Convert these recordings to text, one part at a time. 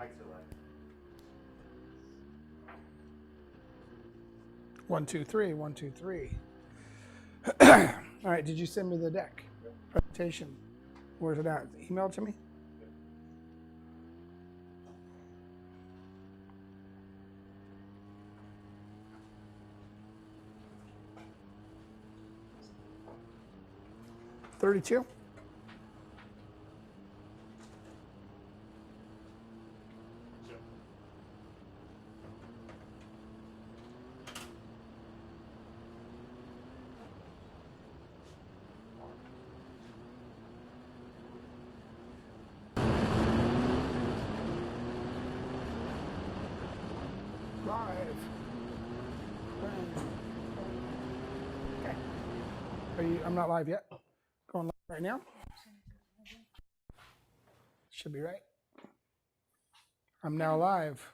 Mics are live. 1, 2, 3, 1, 2, 3. All right, did you send me the deck? Presentation. Where's it at? Email it to me? $32? Live. Okay. I'm not live yet. Going live right now. Should be right. I'm now live.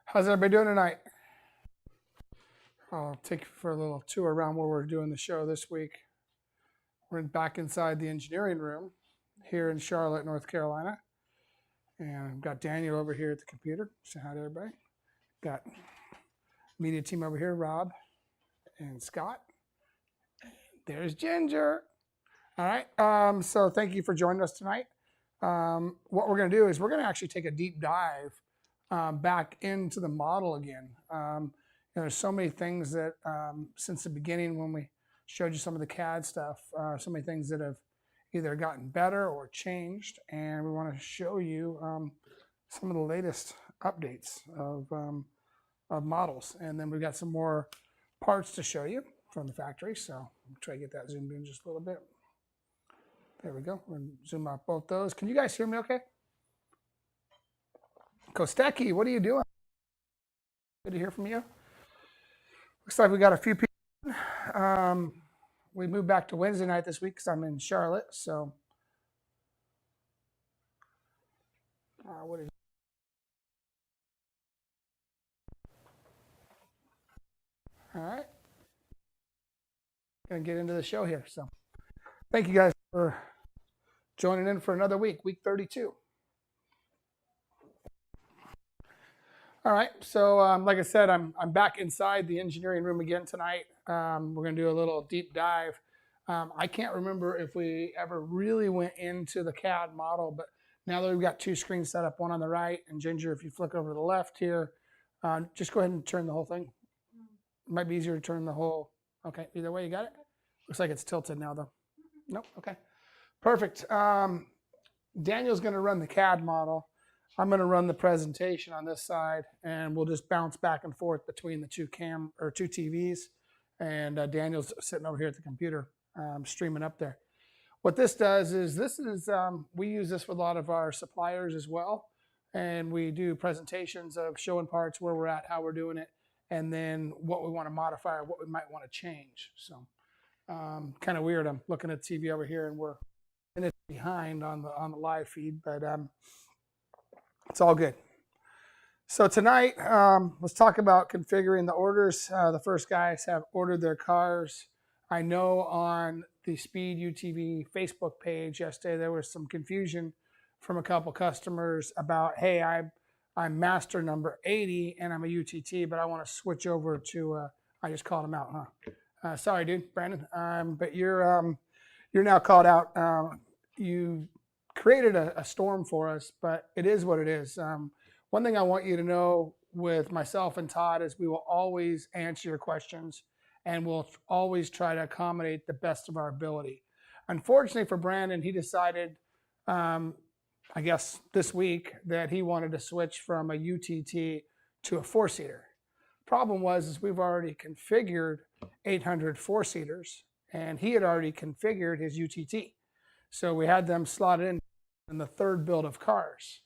How's everybody doing tonight? I'll take you for a little tour around where we're doing the show this week. We're back inside the engineering room here in Charlotte, North Carolina. And I've got Daniel over here at the computer. Say hi to everybody. Got media team over here, Rob and Scott. There's Ginger. All right. So thank you for joining us tonight. What we're going to do is we're going to actually take a deep dive back into the model again. There's so many things that since the beginning when we showed you some of the CAD stuff, so many things that have either gotten better or changed, and we want to show you some of the latest updates of models. And then we've got some more parts to show you from the factory. So I'll try to get that zoomed in just a little bit. There we go. We're going to zoom out both those. Can you guys hear me okay? Kostecki, what are you doing? Good to hear from you. Looks like we got a few people. We moved back to Wednesday night this week because I'm in Charlotte. So, what is all right. Gonna get into the show here. So, thank you guys for joining in for another week, week 32. All right, so like I said, I'm back inside the engineering room again tonight. We're going to do a little deep dive. I can't remember if we ever really went into the CAD model, but now that we've got two screens set up, one on the right, and Ginger, if you flick over to the left here, just go ahead and turn the whole thing. It might be easier to turn the whole. Okay, either way, you got it? Looks like it's tilted now, though. Nope, okay. Perfect. Daniel's going to run the CAD model. I'm going to run the presentation on this side, and we'll just bounce back and forth between the two TVs. And Daniel's sitting over here at the computer, streaming up there. What this does is we use this with a lot of our suppliers as well, and we do presentations of showing parts, where we're at, how we're doing it, and then what we want to modify or what we might want to change. So, kind of weird. I'm looking at TV over here, and we're minutes behind on the live feed, but it's all good. So tonight, let's talk about configuring the orders. The first guys have ordered their cars. I know on the Speed UTV Facebook page yesterday, there was some confusion from a couple customers about, hey, I'm master number 80 and I'm a UTT, but I want to switch over to, I just called him out, huh? Sorry, dude, Brandon. But you're now called out. You created a storm for us, but it is what it is. One thing I want you to know with myself and Todd is we will always answer your questions and we'll always try to accommodate the best of our ability. Unfortunately for Brandon, he decided, I guess this week, that he wanted to switch from a UTT to a four-seater. Problem was we've already configured 800 four-seaters, and he had already configured his UTT. So we had them slotted in the third build of cars.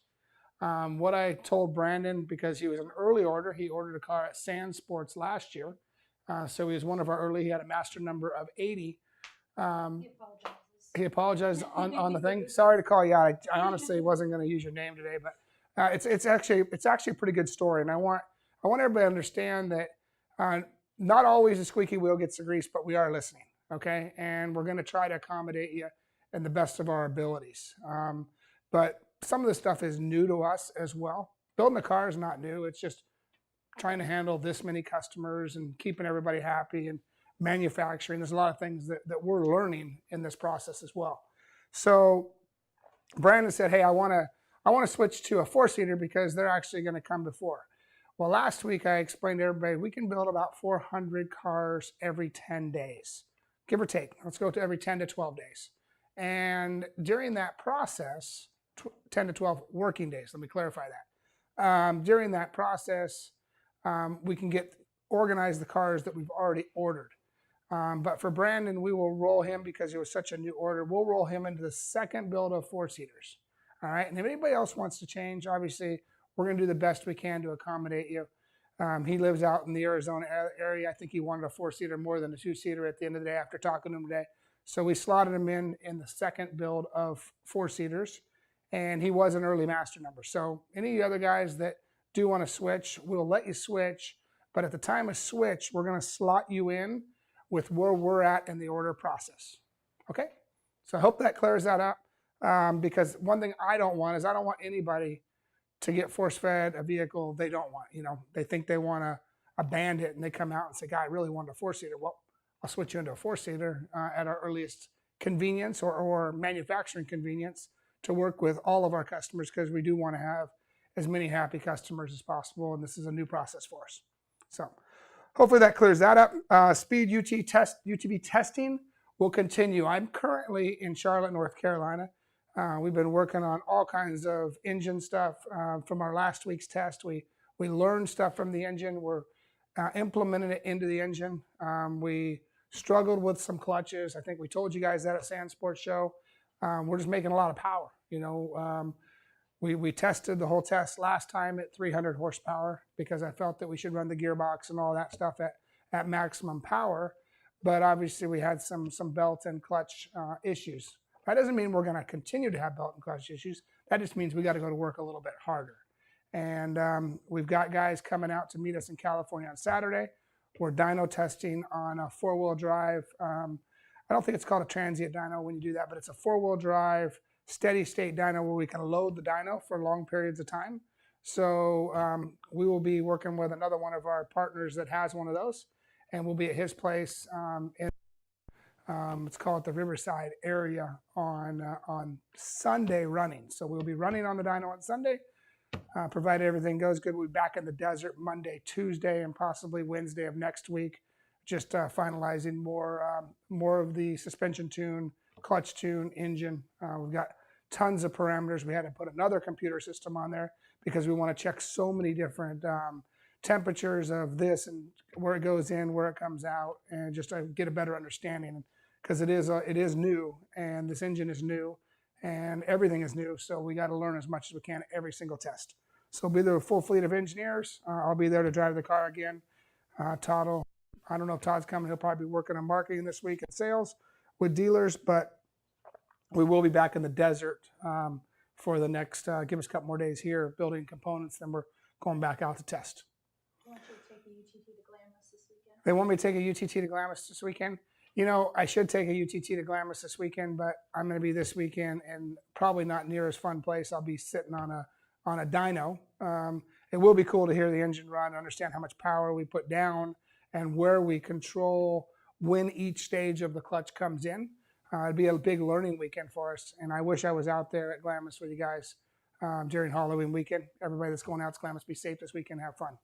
What I told Brandon, because he was an early order, he ordered a car at Sand Sports last year. So he was one of our early, he had a master number of 80. He apologized on the thing. Sorry to call you out. I honestly wasn't going to use your name today, but it's actually a pretty good story. And I want everybody to understand that not always the squeaky wheel gets the grease, but we are listening, okay? And we're going to try to accommodate you in the best of our abilities. But some of this stuff is new to us as well. Building a car is not new. It's just trying to handle this many customers and keeping everybody happy and manufacturing. There's a lot of things that we're learning in this process as well. So Brandon said, hey, I want to switch to a 4-seater because they're actually going to come before. Well, last week I explained to everybody we can build about 400 cars every 10 days, give or take. Let's go to every 10 to 12 days. And during that process, 10 to 12 working days, let me clarify that. During that process, we can organize the cars that we've already ordered. But for Brandon, we will roll him because it was such a new order. We'll roll him into the second build of 4-seaters. All right. And if anybody else wants to change, obviously, we're going to do the best we can to accommodate you. He lives out in the Arizona area. I think he wanted a 4-seater more than a 2-seater at the end of the day after talking to him today. So we slotted him in the second build of 4-seaters, and he was an early master number. So any of the other guys that do want to switch, we'll let you switch. But at the time of switch, we're going to slot you in with where we're at in the order process. Okay? So I hope that clears that up. Because one thing I don't want is I don't want anybody to get force-fed a vehicle they don't want. They think they want a Bandit, and they come out and say, God, I really wanted a 4-seater. Well, I'll switch you into a 4-seater at our earliest convenience or manufacturing convenience to work with all of our customers, because we do want to have as many happy customers as possible, and this is a new process for us. So hopefully that clears that up. Speed UTV testing will continue. I'm currently in Charlotte, North Carolina. We've been working on all kinds of engine stuff from our last week's test. We learned stuff from the engine. We're implementing it into the engine. We struggled with some clutches. I think we told you guys that at Sand Sports Show. We're just making a lot of power. We tested the whole test last time at 300 horsepower because I felt that we should run the gearbox and all that stuff at maximum power. But obviously we had some belt and clutch issues. That doesn't mean we're going to continue to have belt and clutch issues. That just means we got to go to work a little bit harder. And we've got guys coming out to meet us in California on Saturday. We're dyno testing on a 4-wheel drive. I don't think it's called a transient dyno when you do that, but it's a 4-wheel drive steady state dyno where we can load the dyno for long periods of time. So we will be working with another one of our partners that has one of those, and we'll be at his place let's call it the Riverside area on Sunday running. So we'll be running on the dyno on Sunday, provided everything goes good. We'll be back in the desert Monday, Tuesday, and possibly Wednesday of next week, just finalizing more of the suspension tune, clutch tune, engine. We've got tons of parameters. We had to put another computer system on there because we want to check so many different temperatures of this and where it goes in, where it comes out, and just to get a better understanding, because it is new, and this engine is new, and everything is new. So we got to learn as much as we can at every single test. So we'll be there with a full fleet of engineers. I'll be there to drive the car again. Todd I don't know if Todd's coming. He'll probably be working on marketing this week and sales with dealers, but we will be back in the desert for the next, give us a couple more days here building components, then we're going back out to test. They want me to take a UTT to Glamis this weekend. I should take a UTT to Glamis this weekend, but I'm going to be this weekend and probably not near as fun place. I'll be sitting on a dyno. It will be cool to hear the engine run, understand how much power we put down and where we control when each stage of the clutch comes in. It'd be a big learning weekend for us, and I wish I was out there at Glamis with you guys during Halloween weekend. Everybody that's going out to Glamis, be safe this weekend, have fun.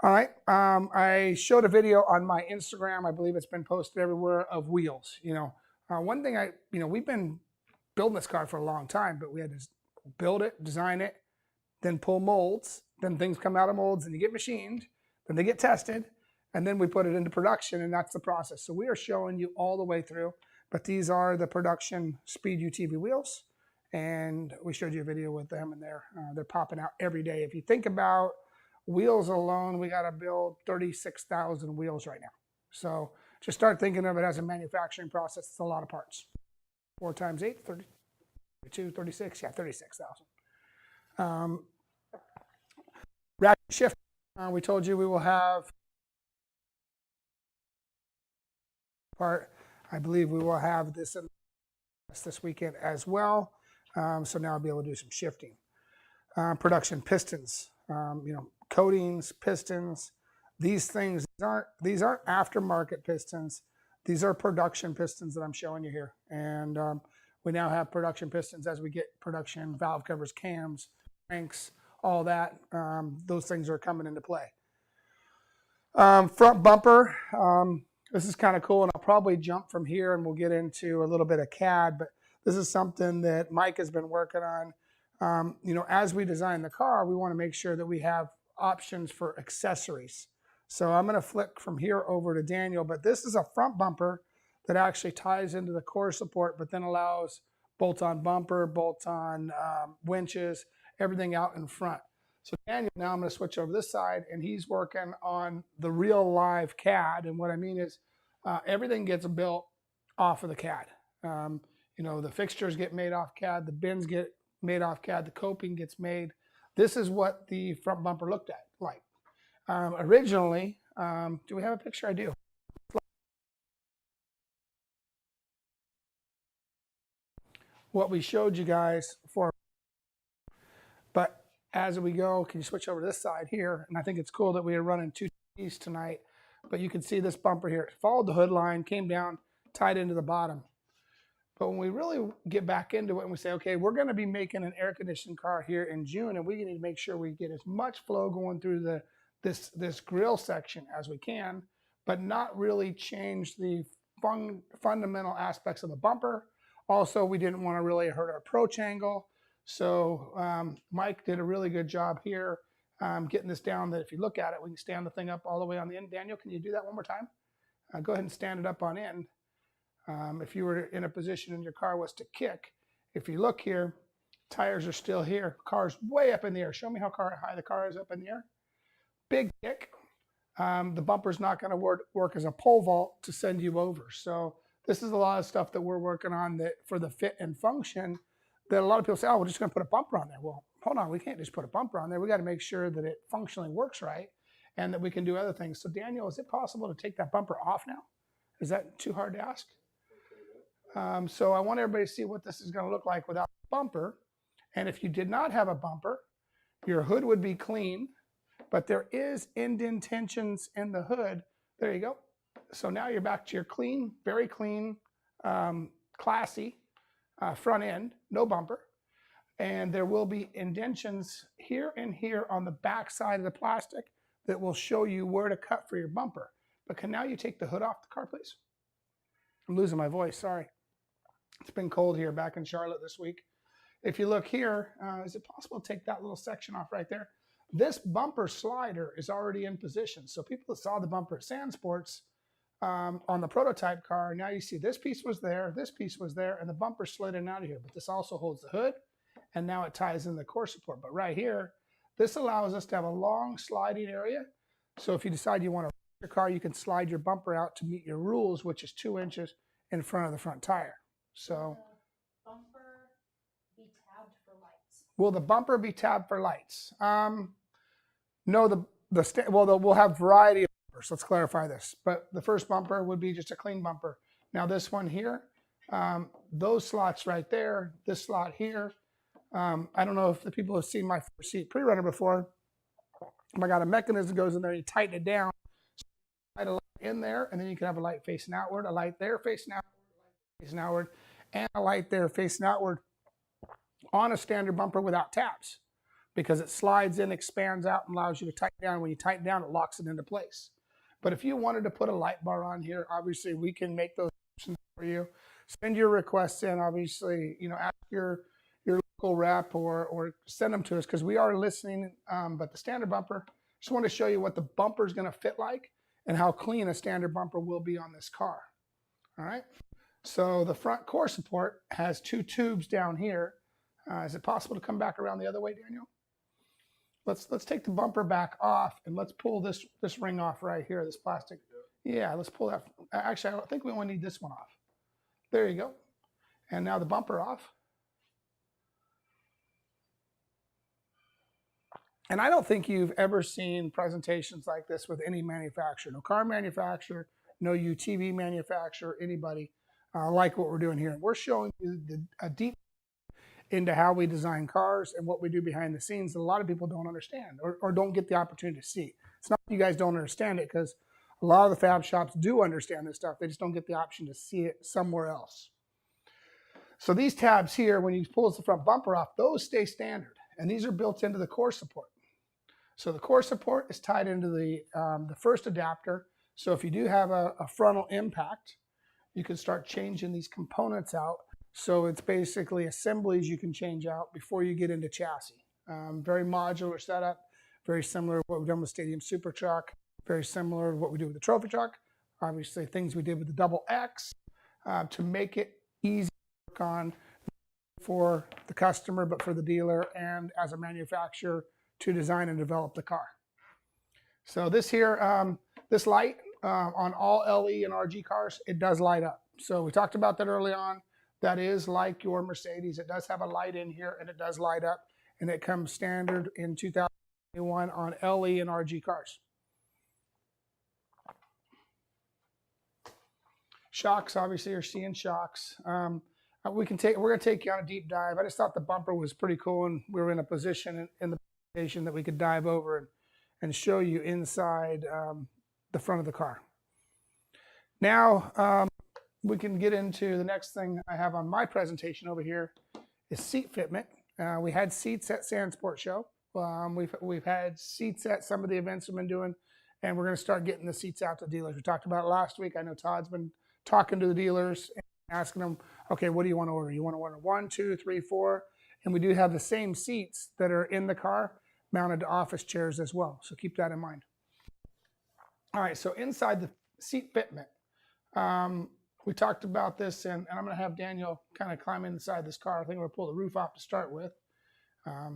All right, I showed a video on my Instagram. I believe it's been posted everywhere of wheels. One thing we've been building this car for a long time, but we had to build it, design it, then pull molds, then things come out of molds and you get machined, then they get tested, and then we put it into production, and that's the process. So we are showing you all the way through, but these are the production Speed UTV wheels, and we showed you a video with them, and they're popping out every day. If you think about wheels alone, we got to build 36,000 wheels right now. So just start thinking of it as a manufacturing process. It's a lot of parts. 4 times 8, 32, 36, yeah, 36,000. Rack shift, we told you we will have part. I believe we will have this weekend as well. So now I'll be able to do some shifting. Production pistons, coatings, pistons. These aren't aftermarket pistons. These are production pistons that I'm showing you here. And we now have production pistons as we get production valve covers, cams, cranks, all that. Those things are coming into play. Front bumper. This is kind of cool, and I'll probably jump from here and we'll get into a little bit of CAD, but this is something that Mike has been working on. As we design the car, we want to make sure that we have options for accessories. So I'm going to flick from here over to Daniel, but this is a front bumper that actually ties into the core support, but then allows bolt-on bumper, bolt-on winches, everything out in front. So Daniel, now I'm going to switch over this side, and he's working on the real live CAD. And what I mean is everything gets built off of the CAD. The fixtures get made off CAD, the bins get made off CAD, the coping gets made. This is what the front bumper looked like. Originally, do we have a picture? I do. What we showed you guys for, but as we go, can you switch over to this side here? And I think it's cool that we are running 2 TVs tonight, but you can see this bumper here. It followed the hood line, came down, tied into the bottom. But when we really get back into it and we say, okay, we're going to be making an air conditioned car here in June, and we need to make sure we get as much flow going through this grill section as we can, but not really change the fundamental aspects of the bumper. Also, we didn't want to really hurt our approach angle. So Mike did a really good job here getting this down that if you look at it, we can stand the thing up all the way on the end. Daniel, can you do that one more time? Go ahead and stand it up on end. If you were in a position and your car was to kick, if you look here, tires are still here. Car's way up in the air. Show me how high the car is up in the air. Big kick. The bumper's not going to work as a pole vault to send you over. So this is a lot of stuff that we're working on that for the fit and function that a lot of people say, oh, we're just going to put a bumper on there. Well, hold on. We can't just put a bumper on there. We got to make sure that it functionally works right and that we can do other things. So Daniel, is it possible to take that bumper off now? Is that too hard to ask? So I want everybody to see what this is going to look like without a bumper. And if you did not have a bumper, your hood would be clean, but there is indentations in the hood. There you go. So now you're back to your clean, very clean, classy front end, no bumper. And there will be indentions here and here on the back side of the plastic that will show you where to cut for your bumper. But can now you take the hood off the car, please? I'm losing my voice, sorry. It's been cold here back in Charlotte this week. If you look here, is it possible to take that little section off right there? This bumper slider is already in position. So people that saw the bumper at Sand Sports on the prototype car, now you see this piece was there, and the bumper slid in out of here. But this also holds the hood, and now it ties in the core support. But right here, this allows us to have a long sliding area. So if you decide you want to your car, you can slide your bumper out to meet your rules, which is 2 inches in front of the front tire. So, bumper be tabbed for lights? Will the bumper be tabbed for lights? No, we'll have variety of bumpers. Let's clarify this. But the first bumper would be just a clean bumper. Now this one here, those slots right there, this slot here. I don't know if the people have seen my seat pre-runner before. I got a mechanism that goes in there. You tighten it down. A light in there, and then you can have a light facing outward, a light there facing outward, and a light there facing outward on a standard bumper without tabs, because it slides in, expands out, and allows you to tighten down. When you tighten down, it locks it into place. But if you wanted to put a light bar on here, obviously we can make those options for you. Send your requests in, obviously, ask your local rep or send them to us, because we are listening. But the standard bumper, just want to show you what the bumper is going to fit like and how clean a standard bumper will be on this car. All right. So the front core support has 2 tubes down here. Is it possible to come back around the other way, Daniel? Let's take the bumper back off and let's pull this ring off right here, this plastic. Yeah, let's pull that. Actually, I think we only need this one off. There you go. And now the bumper off. And I don't think you've ever seen presentations like this with any manufacturer. No car manufacturer, no UTV manufacturer, anybody like what we're doing here. We're showing you a deep into how we design cars and what we do behind the scenes that a lot of people don't understand or don't get the opportunity to see. It's not that you guys don't understand it, because a lot of the fab shops do understand this stuff. They just don't get the option to see it somewhere else. So these tabs here, when you pull the front bumper off, those stay standard. And these are built into the core support. So the core support is tied into the first adapter. So if you do have a frontal impact, you can start changing these components out. So it's basically assemblies you can change out before you get into chassis. Very modular setup, very similar to what we've done with Stadium Super Truck, very similar to what we do with the Trophy Truck. Obviously things we did with the Double X to make it easy to work on for the customer, but for the dealer and as a manufacturer to design and develop the car. So this here, this light on all LE and RG cars, it does light up. So we talked about that early on. That is like your Mercedes. It does have a light in here and it does light up, and it comes standard in 2021 on LE and RG cars. Shocks, obviously you're seeing shocks. We're going to take you on a deep dive. I just thought the bumper was pretty cool, and we were in a position in the presentation that we could dive over and show you inside the front of the car. Now we can get into the next thing I have on my presentation over here is seat fitment. We had seats at Sandsport Show. We've had seats at some of the events we've been doing, and we're going to start getting the seats out to dealers. We talked about it last week. I know Todd's been talking to the dealers and asking them, okay, what do you want to order? You want to order 1, 2, 3, 4? And we do have the same seats that are in the car mounted to office chairs as well. So keep that in mind. All right, so inside the seat fitment, we talked about this, and I'm going to have Daniel kind of climb inside this car. I think we're going to pull the roof off to start with.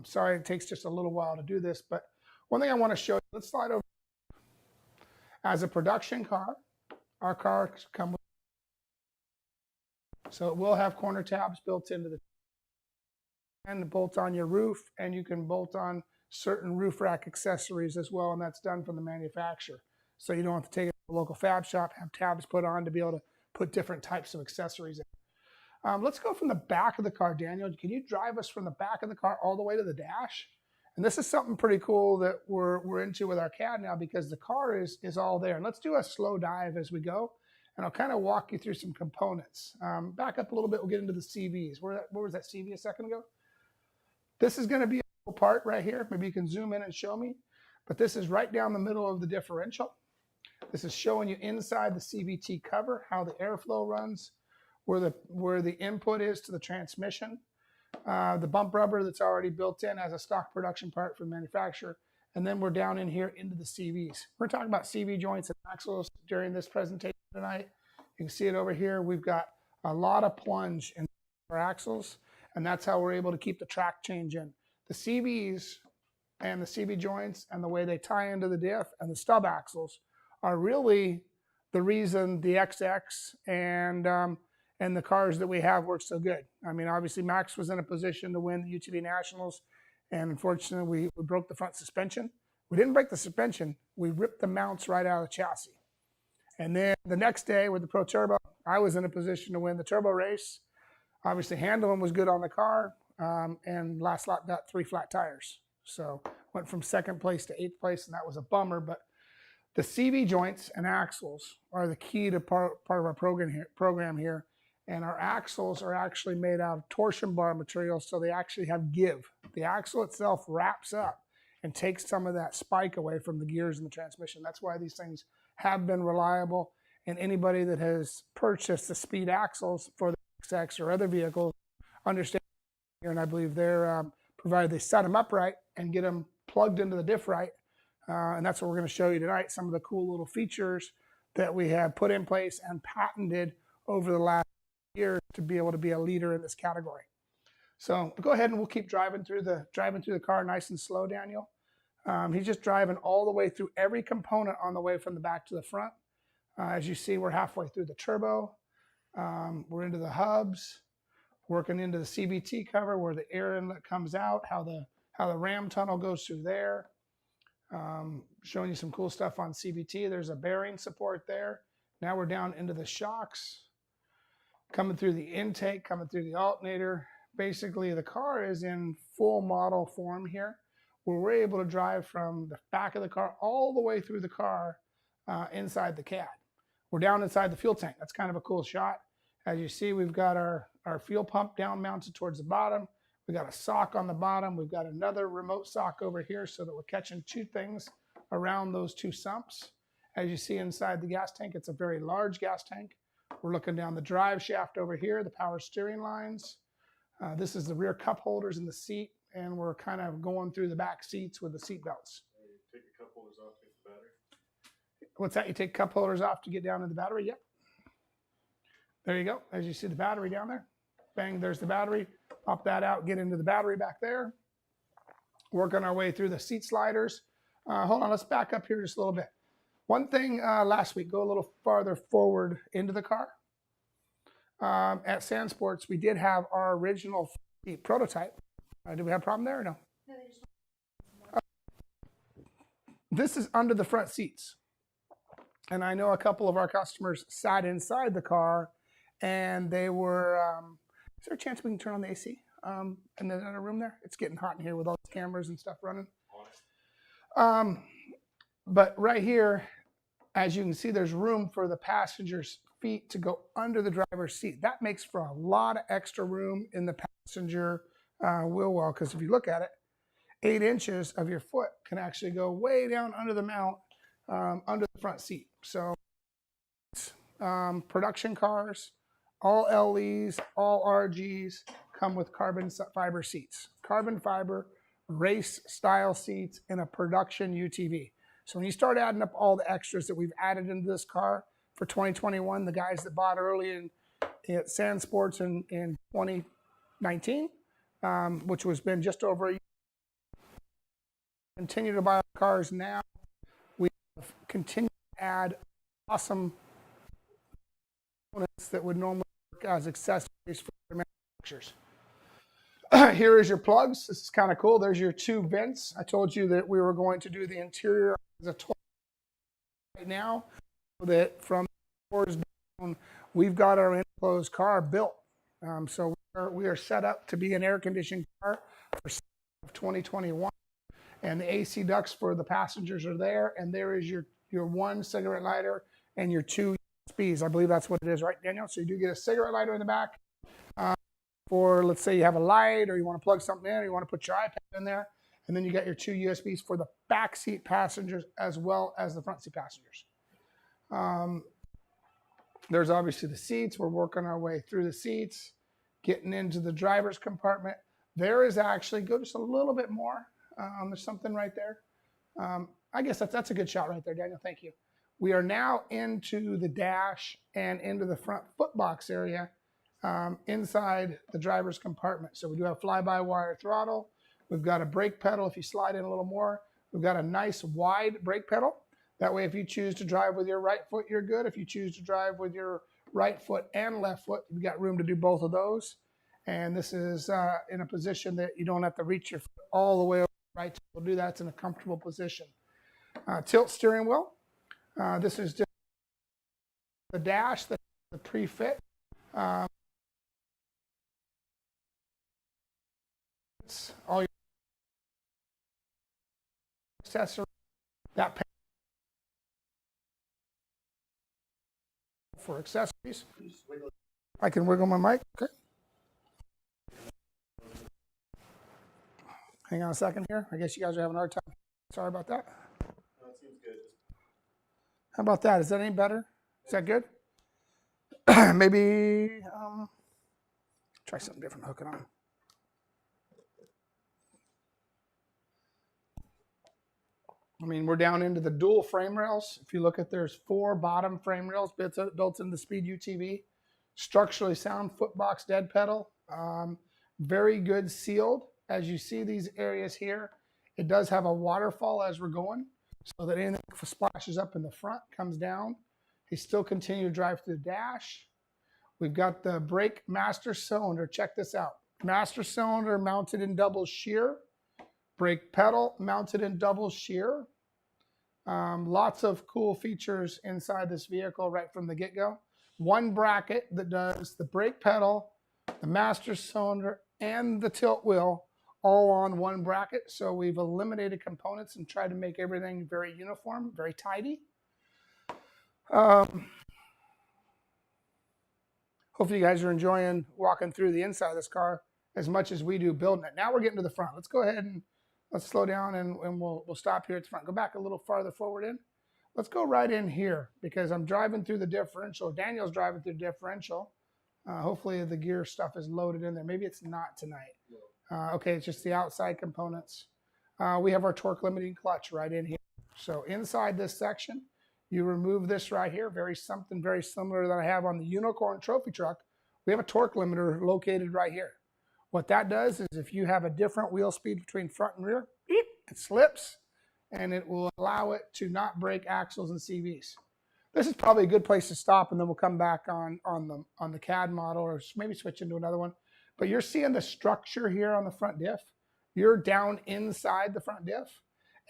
Sorry, it takes just a little while to do this, but one thing I want to show you, let's slide over. As a production car, our cars come with, so it will have corner tabs built into the, and bolt on your roof, and you can bolt on certain roof rack accessories as well, and that's done from the manufacturer. So you don't have to take it to a local fab shop, have tabs put on to be able to put different types of accessories in. Let's go from the back of the car, Daniel. Can you drive us from the back of the car all the way to the dash? And this is something pretty cool that we're into with our CAD now, because the car is all there. And let's do a slow dive as we go, and I'll kind of walk you through some components. Back up a little bit, we'll get into the CVs. Where was that CV a second ago? This is going to be a cool part right here. Maybe you can zoom in and show me. But this is right down the middle of the differential. This is showing you inside the CVT cover how the airflow runs, where the input is to the transmission. The bump rubber that's already built in as a stock production part from the manufacturer. And then we're down in here into the CVs. We're talking about CV joints and axles during this presentation tonight. You can see it over here. We've got a lot of plunge in our axles, and that's how we're able to keep the track change in. The CVs and the CV joints and the way they tie into the diff and the stub axles are really the reason the XX and the cars that we have work so good. I mean, obviously Max was in a position to win the UTV Nationals, and unfortunately we broke the front suspension. We didn't break the suspension, we ripped the mounts right out of the chassis. And then the next day with the Pro Turbo, I was in a position to win the turbo race. Obviously handling was good on the car, and last lap got 3 flat tires. So went from 2nd place to 8th place, and that was a bummer. But the CV joints and axles are the key to part of our program here. And our axles are actually made out of torsion bar material, so they actually have give. The axle itself wraps up and takes some of that spike away from the gears and the transmission. That's why these things have been reliable. And anybody that has purchased the speed axles for the XX or other vehicles understand here, and I believe they're provided they set them up right and get them plugged into the diff right. And that's what we're going to show you tonight, some of the cool little features that we have put in place and patented over the last year to be able to be a leader in this category. So go ahead and we'll keep driving through the car nice and slow, Daniel. He's just driving all the way through every component on the way from the back to the front. As you see, we're halfway through the turbo. We're into the hubs, working into the CVT cover where the air inlet comes out, how the ram tunnel goes through there. Showing you some cool stuff on CVT. There's a bearing support there. Now we're down into the shocks, coming through the intake, coming through the alternator, basically the car is in full model form here, where we're able to drive from the back of the car all the way through the car inside the cab. We're down inside the fuel tank. That's kind of a cool shot. As you see, we've got our fuel pump down mounted towards the bottom. We've got a sock on the bottom. We've got another remote sock over here so that we're catching two things around those two sumps. As you see inside the gas tank, it's a very large gas tank. We're looking down the drive shaft over here, the power steering lines. This is the rear cup holders in the seat, and we're kind of going through the back seats with the seat belts. Take the cup holders off to get the battery. What's that? You take cup holders off to get down to the battery? Yep. There you go. As you see the battery down there. Bang, there's the battery. Pop that out, get into the battery back there. Working our way through the seat sliders. Hold on, let's back up here just a little bit. One thing last week, go a little farther forward into the car. At Sand Sports, we did have our original prototype. Did we have a problem there or no? No, they just This is under the front seats. And I know a couple of our customers sat inside the car and they were, is there a chance we can turn on the AC in the other room there? It's getting hot in here with all the cameras and stuff running. But right here, as you can see, there's room for the passenger's feet to go under the driver's seat. That makes for a lot of extra room in the passenger wheel well, because if you look at it, 8 inches of your foot can actually go way down under the mount, under the front seat. So production cars, all LEs, all RGs come with carbon fiber seats. Carbon fiber, race style seats, and a production UTV. So when you start adding up all the extras that we've added into this car for 2021, the guys that bought early at Sand Sports in 2019, which has been just over a year, continue to buy our cars now. We continue to add awesome components that would normally work as accessories for the manufacturers. Here is your plugs. This is kind of cool. There's your 2 vents. I told you that we were going to do the interior as a total right now, so that from the doors down, we've got our enclosed car built. So we are set up to be an air-conditioned car for 2021. And the AC ducts for the passengers are there. And there is your 1 cigarette lighter and your 2 USBs. I believe that's what it is, right, Daniel? So you do get a cigarette lighter in the back. For, let's say you have a light or you want to plug something in or you want to put your iPad in there. And then you got your 2 USBs for the back seat passengers as well as the front seat passengers. There's obviously the seats. We're working our way through the seats, getting into the driver's compartment. There is actually, go just a little bit more. There's something right there. I guess that's a good shot right there, Daniel. Thank you. We are now into the dash and into the front footbox area inside the driver's compartment. So we do have fly-by-wire throttle. We've got a brake pedal. If you slide in a little more, we've got a nice wide brake pedal. That way, if you choose to drive with your right foot, you're good. If you choose to drive with your right foot and left foot, you've got room to do both of those. And this is in a position that you don't have to reach your foot all the way over right. We'll do that. It's in a comfortable position. Tilt steering wheel. This is just the dash, the pre-fit. All your accessory, that for accessories. I can wiggle my mic. Okay. Hang on a second here. I guess you guys are having a hard time. Sorry about that. No, it seems good. How about that? Is that any better? Is that good? Maybe try something different. Hook it on. I mean, we're down into the dual frame rails. If you look at, there's 4 bottom frame rails built into the Speed UTV. Structurally sound footbox dead pedal. Very good sealed. As you see these areas here, it does have a waterfall as we're going, so that anything that splashes up in the front comes down. You still continue to drive through the dash. We've got the brake master cylinder. Check this out. Master cylinder mounted in double shear. Brake pedal mounted in double shear. Lots of cool features inside this vehicle right from the get-go. 1 bracket that does the brake pedal, the master cylinder, and the tilt wheel all on one bracket. So we've eliminated components and tried to make everything very uniform, very tidy. Hopefully you guys are enjoying walking through the inside of this car as much as we do building it. Now we're getting to the front. Let's go ahead and let's slow down and we'll stop here at the front. Go back a little farther forward in. Let's go right in here because I'm driving through the differential. Daniel's driving through the differential. Hopefully the gear stuff is loaded in there. Maybe it's not tonight. Okay, it's just the outside components. We have our torque limiting clutch right in here. So inside this section, you remove this right here, something very similar that I have on the Unicorn trophy truck. We have a torque limiter located right here. What that does is if you have a different wheel speed between front and rear, beep, it slips and it will allow it to not break axles and CVs. This is probably a good place to stop and then we'll come back on the CAD model or maybe switch into another one. But you're seeing the structure here on the front diff. You're down inside the front diff.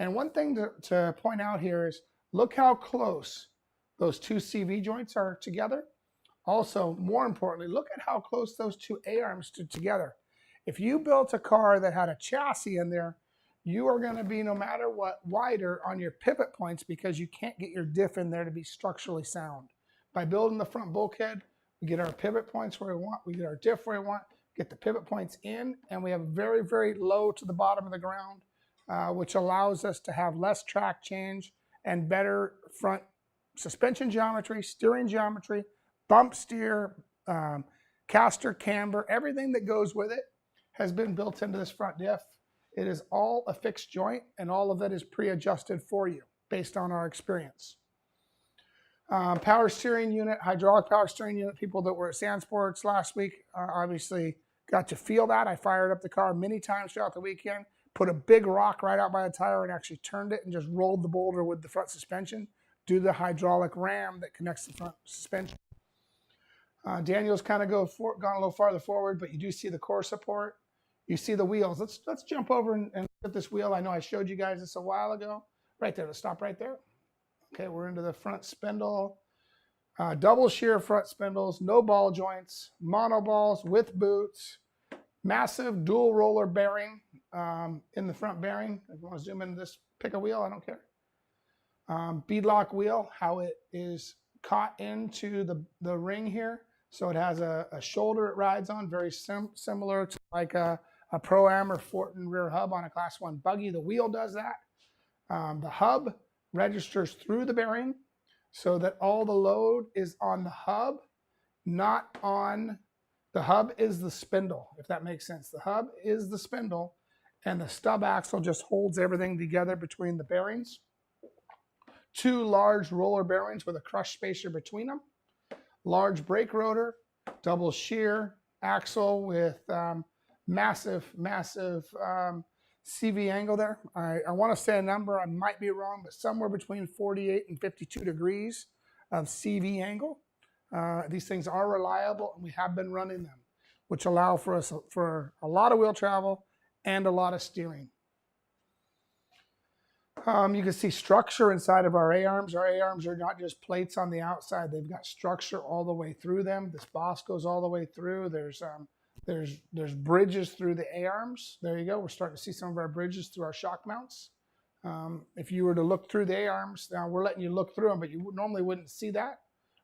And one thing to point out here is look how close those two CV joints are together. Also, more importantly, look at how close those two A-arms are together. If you built a car that had a chassis in there, you are going to be, no matter what, wider on your pivot points because you can't get your diff in there to be structurally sound. By building the front bulkhead, we get our pivot points where we want, we get our diff where we want, get the pivot points in, and we have very, very low to the bottom of the ground, which allows us to have less track change and better front suspension geometry, steering geometry, bump steer, caster camber, everything that goes with it has been built into this front diff. It is all a fixed joint and all of it is pre-adjusted for you based on our experience. Power steering unit, hydraulic power steering unit, people that were at Sand Sports last week obviously got to feel that. I fired up the car many times throughout the weekend, put a big rock right out by the tire and actually turned it and just rolled the boulder with the front suspension due to the hydraulic ram that connects the front suspension. Daniel's kind of gone a little farther forward, but you do see the core support. You see the wheels. Let's jump over and look at this wheel. I know I showed you guys this a while ago. Right there, let's stop right there. Okay, we're into the front spindle. Double shear front spindles, no ball joints, mono balls with boots, massive dual roller bearing in the front bearing. If you want to zoom into this, pick a wheel, I don't care. Beadlock wheel, how it is caught into the ring here. So it has a shoulder it rides on, very similar to like a Pro-Am or Fortin rear hub on a Class 1 buggy. The wheel does that. The hub registers through the bearing so that all the load is on the hub, not on the hub is the spindle, if that makes sense. The hub is the spindle and the stub axle just holds everything together between the bearings. Two large roller bearings with a crush spacer between them. Large brake rotor, double shear axle with massive CV angle there. I want to say a number, I might be wrong, but somewhere between 48 and 52 degrees of CV angle. These things are reliable and we have been running them, which allow for us for a lot of wheel travel and a lot of steering. You can see structure inside of our A-arms. Our A-arms are not just plates on the outside. They've got structure all the way through them. This boss goes all the way through. There's bridges through the A-arms. There you go. We're starting to see some of our bridges through our shock mounts. If you were to look through the A-arms, now we're letting you look through them, but you normally wouldn't see that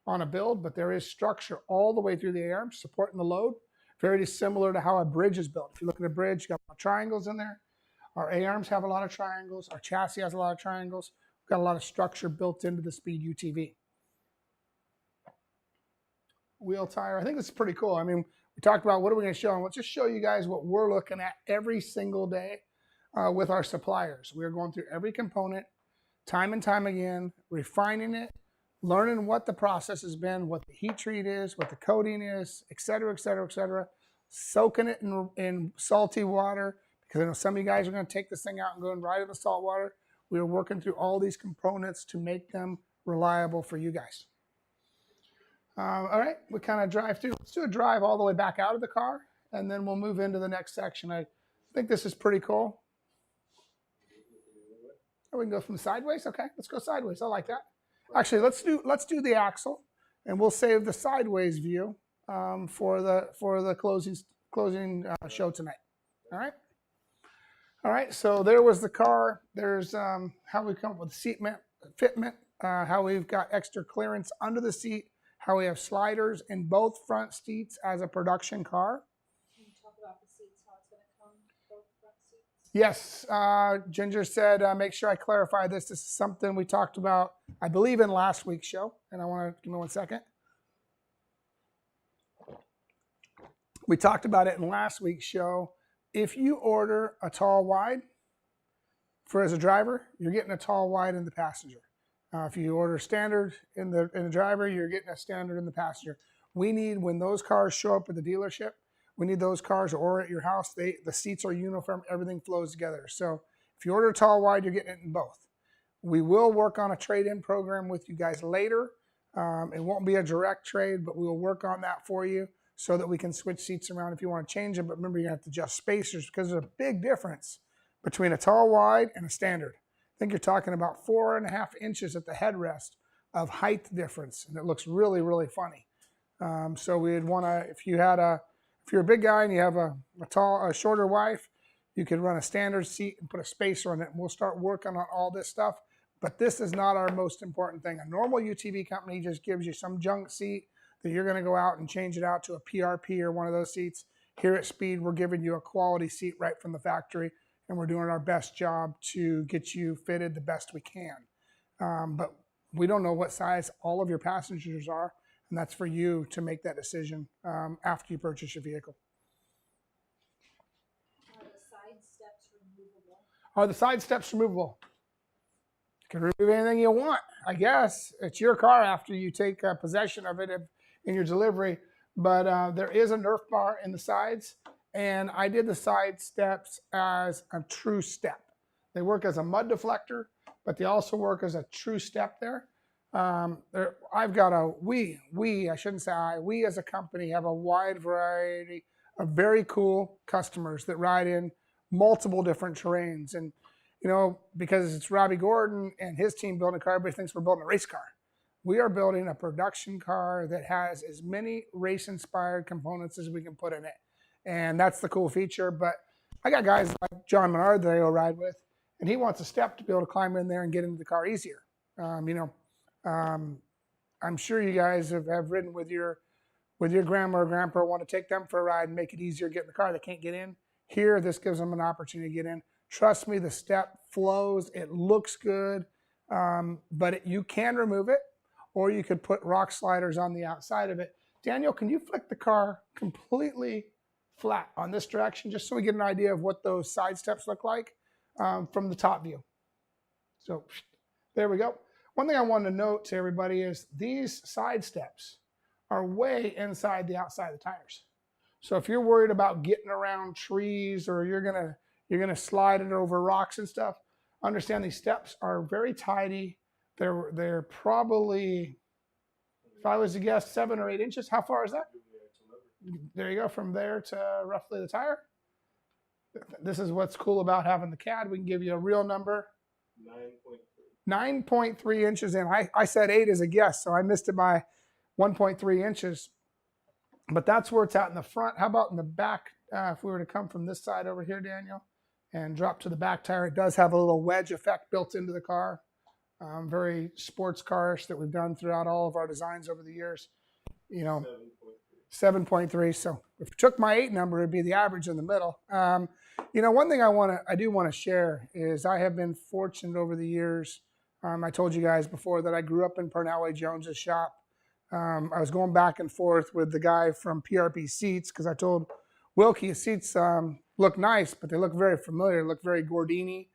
on a build, but there is structure all the way through the A-arms supporting the load. Very similar to how a bridge is built. If you look at a bridge, you got triangles in there. Our A-arms have a lot of triangles. Our chassis has a lot of triangles. We've got a lot of structure built into the Speed UTV. Wheel tire, I think this is pretty cool. I mean, we talked about what are we going to show, and let's just show you guys what we're looking at every single day with our suppliers. We're going through every component time and time again, refining it, learning what the process has been, what the heat treat is, what the coating is, et cetera, et cetera, et cetera. Soaking it in salty water, because I know some of you guys are going to take this thing out and go and ride in the salt water. We are working through all these components to make them reliable for you guys. All right, we kind of drive through. Let's do a drive all the way back out of the car, and then we'll move into the next section. I think this is pretty cool. Oh, we can go from sideways? Okay, let's go sideways. I like that. Actually, let's do the axle, and we'll save the sideways view for the show tonight. All right. All right. So there was the car. There's how we come up with fitment, how we've got extra clearance under the seat, how we have sliders in both front seats as a production car. Can you talk about the seats, how it's going to come, both front seats? Yes, Ginger said, make sure I clarify this. This is something we talked about, I believe, in last week's show. And I want to give me 1 second. We talked about it in last week's show. If you order a tall wide as a driver, you're getting a tall wide in the passenger. If you order standard in the driver, you're getting a standard in the passenger. We need, when those cars show up at the dealership, we need those cars, or at your house, the seats are uniform, everything flows together. So if you order a tall wide, you're getting it in both. We will work on a trade-in program with you guys later. It won't be a direct trade, but we will work on that for you so that we can switch seats around if you want to change them. But remember, you have to adjust spacers because there's a big difference between a tall wide and a standard. I think you're talking about 4.5 inches at the headrest of height difference, and it looks really, really funny. So we'd want to, if you're a big guy and you have a shorter wife, you could run a standard seat and put a spacer on it, and we'll start working on all this stuff. But this is not our most important thing. A normal UTV company just gives you some junk seat that you're going to go out and change it out to a PRP or one of those seats. Here at Speed, we're giving you a quality seat right from the factory, and we're doing our best job to get you fitted the best we can. But we don't know what size all of your passengers are, and that's for you to make that decision after you purchase your vehicle. Are the side steps removable? Are the side steps removable? You can remove anything you want, I guess. It's your car after you take possession of it in your delivery. But there is a Nerf bar in the sides, and I did the side steps as a true step. They work as a mud deflector, but they also work as a true step there. I've got we as a company have a wide variety of very cool customers that ride in multiple different terrains. And, you know, because it's Robbie Gordon and his team building a car, everybody thinks we're building a race car. We are building a production car that has as many race-inspired components as we can put in it. And that's the cool feature. But I got guys like John Menard that I go ride with, and he wants a step to be able to climb in there and get into the car easier. I'm sure you guys have ridden with your grandma or grandpa, want to take them for a ride and make it easier to get in the car. They can't get in. Here, this gives them an opportunity to get in. Trust me, the step flows. It looks good, but you can remove it, or you could put rock sliders on the outside of it. Daniel, can you flick the car completely flat on this direction, just so we get an idea of what those side steps look like from the top view? So there we go. One thing I wanted to note to everybody is these side steps are way inside the outside of the tires. So if you're worried about getting around trees, or you're gonna slide it over rocks and stuff, understand these steps are very tidy. They're probably, if I was to guess, 7 or 8 inches. How far is that? There you go, from there to roughly the tire. This is what's cool about having the CAD. We can give you a real number. 9.3 inches in. I said 8 as a guess, so I missed it by 1.3 inches. But that's where it's at in the front. How about in the back? If we were to come from this side over here, Daniel, and drop to the back tire, it does have a little wedge effect built into the car. Very sports carish that we've done throughout all of our designs over the years. 7.3. So if you took my 8 number, it'd be the average in the middle. One thing I do want to share is I have been fortunate over the years. I told you guys before that I grew up in Pernell Jones's shop. I was going back and forth with the guy from PRP Seats because I told Wilkie seats look nice, but they look very familiar, look very Gordini.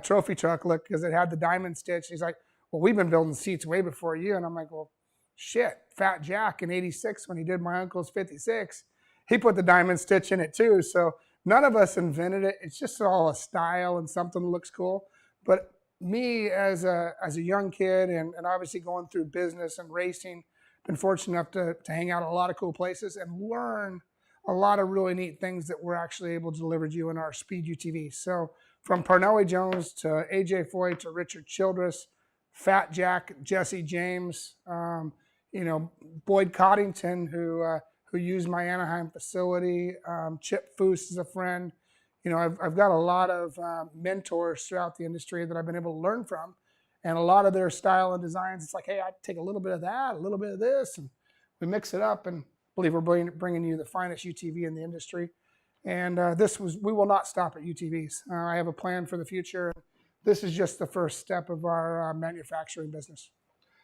Trophy truck look, because it had the diamond stitch. He's like, well, we've been building seats way before you. And I'm like, well, shit, Fat Jack in 86, when he did my uncle's 56, he put the diamond stitch in it too. So none of us invented it. It's just all a style and something that looks cool. But me as a young kid and obviously going through business and racing, been fortunate enough to hang out at a lot of cool places and learn a lot of really neat things that we're actually able to deliver to you in our Speed UTV. So from Pernell Jones to AJ Foy to Richard Childress, Fat Jack, Jesse James, Boyd Coddington, who who use my Anaheim facility. Chip Foose is a friend. You know, I've got a lot of mentors throughout the industry that I've been able to learn from. And a lot of their style and designs, it's like, hey, I take a little bit of that, a little bit of this, and we mix it up, and I believe we're bringing you the finest UTV in the industry. And we will not stop at UTVs. I have a plan for the future. This is just the first step of our manufacturing business.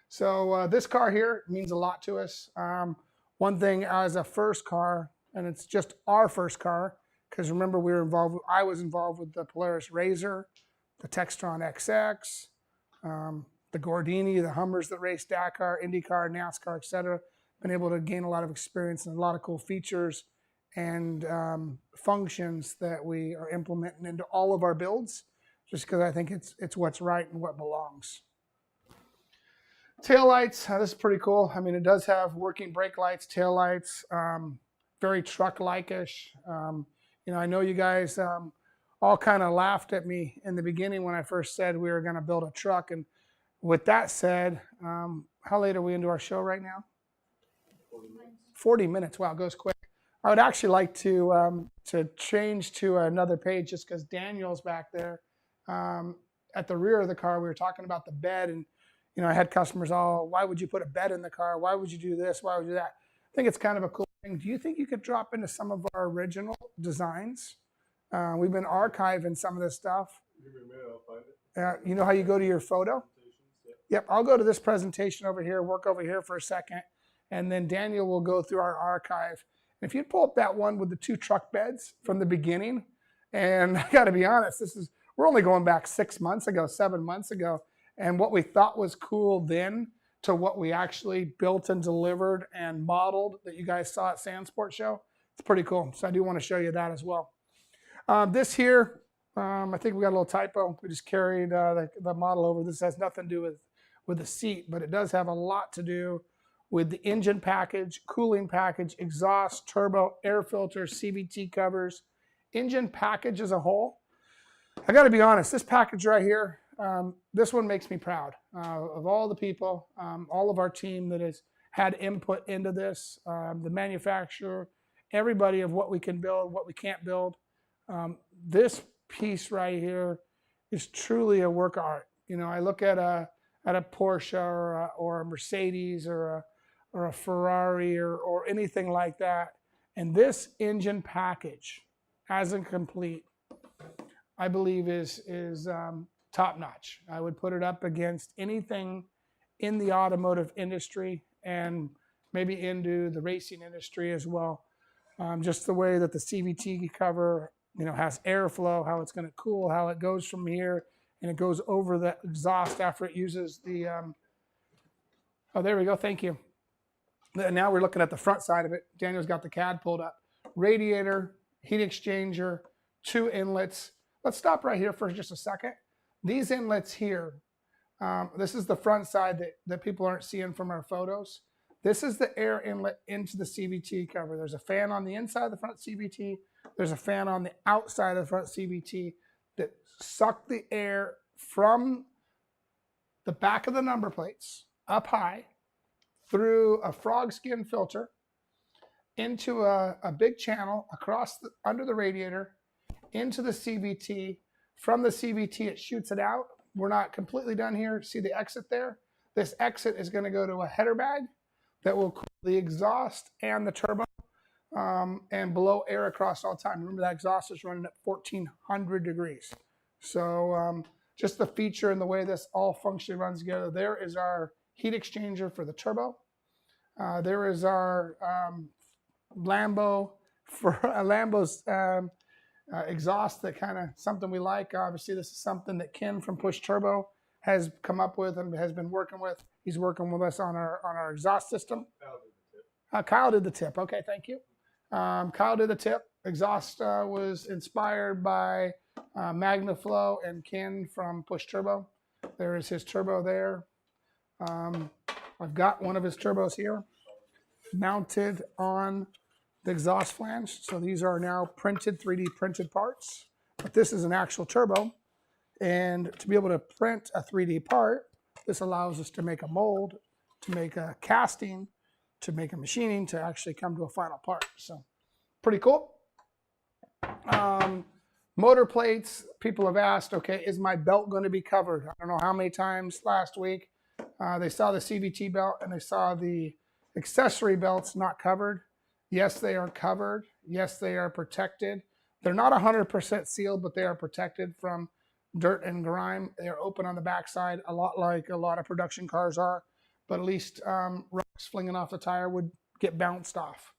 So this car here means a lot to us. One thing as a first car, and it's just our first car, because remember I was involved with the Polaris Razor, the Textron XX, the Gordini, the Hummers that race Dakar, IndyCar, NASCAR, etc. Been able to gain a lot of experience and a lot of cool features and functions that we are implementing into all of our builds, just because I think it's what's right and what belongs. Taillights, this is pretty cool. I mean, it does have working brake lights, taillights, very truck-like-ish. You know, I know you guys all kind of laughed at me in the beginning when I first said we were going to build a truck. And with that said, how late are we into our show right now? 40 minutes. Wow, it goes quick. I would actually like to change to another page just because Daniel's back there. At the rear of the car, we were talking about the bed, and you know, I had customers why would you put a bed in the car? Why would you do this? Why would you do that? I think it's kind of a cool thing. Do you think you could drop into some of our original designs? We've been archiving some of this stuff. Give me a minute, I'll find it. You know how you go to your photo? Yep, I'll go to this presentation over here, work over here for a second, and then Daniel will go through our archive. And if you pull up that one with the 2 truck beds from the beginning, and I got to be honest, we're only going back 6 months ago, 7 months ago, and what we thought was cool then to what we actually built and delivered and modeled that you guys saw at Sandsport Show, it's pretty cool. So I do want to show you that as well. This here, I think we got a little typo. We just carried the model over. This has nothing to do with the seat, but it does have a lot to do with the engine package, cooling package, exhaust, turbo, air filter, CVT covers, engine package as a whole. I got to be honest, this package right here, this one makes me proud of all the people, all of our team that has had input into this, the manufacturer, everybody of what we can build, what we can't build. This piece right here is truly a work of art. You know, I look at a Porsche or a Mercedes or a Ferrari or anything like that, and this engine package, as incomplete, I believe is top notch. I would put it up against anything in the automotive industry and maybe into the racing industry as well. Just the way that the CVT cover, you know, has airflow, how it's going to cool, how it goes from here and it goes over the exhaust after it uses the. Oh, there we go. Thank you. Now we're looking at the front side of it. Daniel's got the CAD pulled up. Radiator, heat exchanger, 2 inlets. Let's stop right here for just a second. These inlets here, this is the front side that people aren't seeing from our photos. This is the air inlet into the CVT cover. There's a fan on the inside of the front CVT. There's a fan on the outside of the front CVT that suck the air from the back of the number plates up high through a frog skin filter into a big channel across under the radiator into the CVT. From the CVT, it shoots it out. We're not completely done here. See the exit there? This exit is going to go to a header bag that will cool the exhaust and the turbo and blow air across all the time. Remember, that exhaust is running at 1400 degrees. So just the feature and the way this all functionally runs together. There is our heat exchanger for the turbo. There is our Lambo's exhaust, that kind of something we like. Obviously, this is something that Ken from Push Turbo has come up with and has been working with. He's working with us on our exhaust system. Kyle did the tip. Okay, thank you. Kyle did the tip. Exhaust was inspired by MagnaFlow and Ken from Push Turbo. There is his turbo there. I've got one of his turbos here mounted on the exhaust flange. So these are now printed, 3D printed parts. But this is an actual turbo. And to be able to print a 3D part, this allows us to make a mold, to make a casting, to make a machining to actually come to a final part. So pretty cool. Motor plates, people have asked, okay, is my belt going to be covered? I don't know how many times last week they saw the CVT belt and they saw the accessory belts not covered. Yes, they are covered. Yes, they are protected. They're not 100% sealed, but they are protected from dirt and grime. They are open on the backside, a lot like a lot of production cars are, but at least rocks flinging off the tire would get bounced off.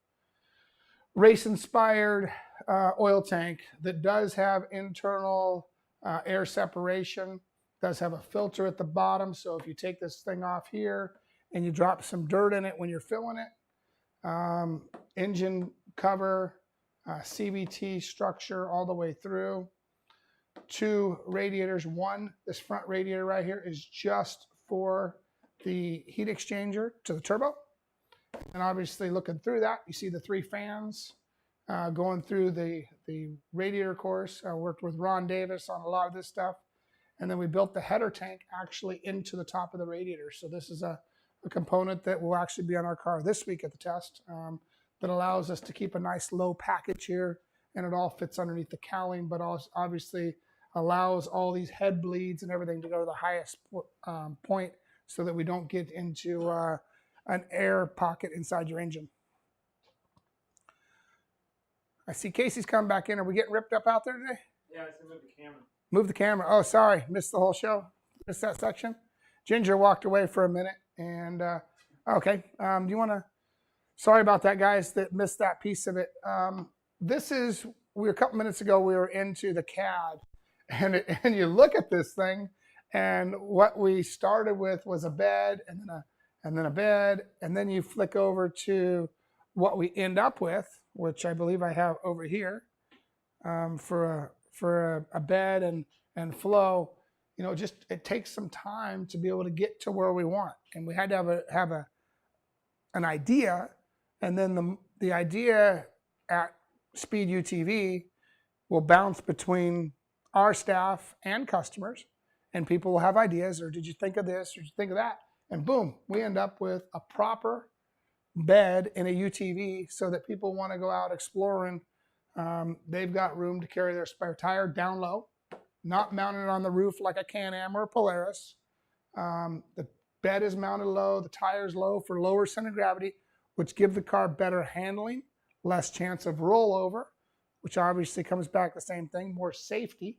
Race-inspired oil tank that does have internal air separation, does have a filter at the bottom, so if you take this thing off here and you drop some dirt in it when you're filling it, engine cover, CVT structure all the way through. 2 radiators. One, this front radiator right here is just for the heat exchanger to the turbo. And obviously looking through that, you see the 3 fans going through the radiator course. I worked with Ron Davis on a lot of this stuff. And then we built the header tank actually into the top of the radiator. So this is a component that will actually be on our car this week at the test that allows us to keep a nice low package here. And it all fits underneath the cowling, but also obviously allows all these head bleeds and everything to go to the highest point so that we don't get into an air pocket inside your engine. I see Casey's come back in. Are we getting ripped up out there today? Yeah, I said move the camera. Move the camera. Oh, sorry. Missed the whole show. Missed that section. Ginger walked away for a minute. And, okay. Do you want to... Sorry about that, guys, that missed that piece of it. This is... a couple minutes ago, we were into the CAD. And you look at this thing, and what we started with was a bed, and then a bed, and then you flick over to what we end up with, which I believe I have over here for a bed and flow. You know, just it takes some time to be able to get to where we want, and we had to have an idea, and then the idea at Speed UTV will bounce between our staff and customers, and people will have ideas, or did you think of this, or did you think of that? And boom, we end up with a proper bed in a UTV so that people want to go out exploring. They've got room to carry their spare tire down low, not mounted on the roof like a Can-Am or a Polaris. The bed is mounted low, the tire's low for lower center of gravity, which give the car better handling, less chance of rollover, which obviously comes back the same thing, more safety.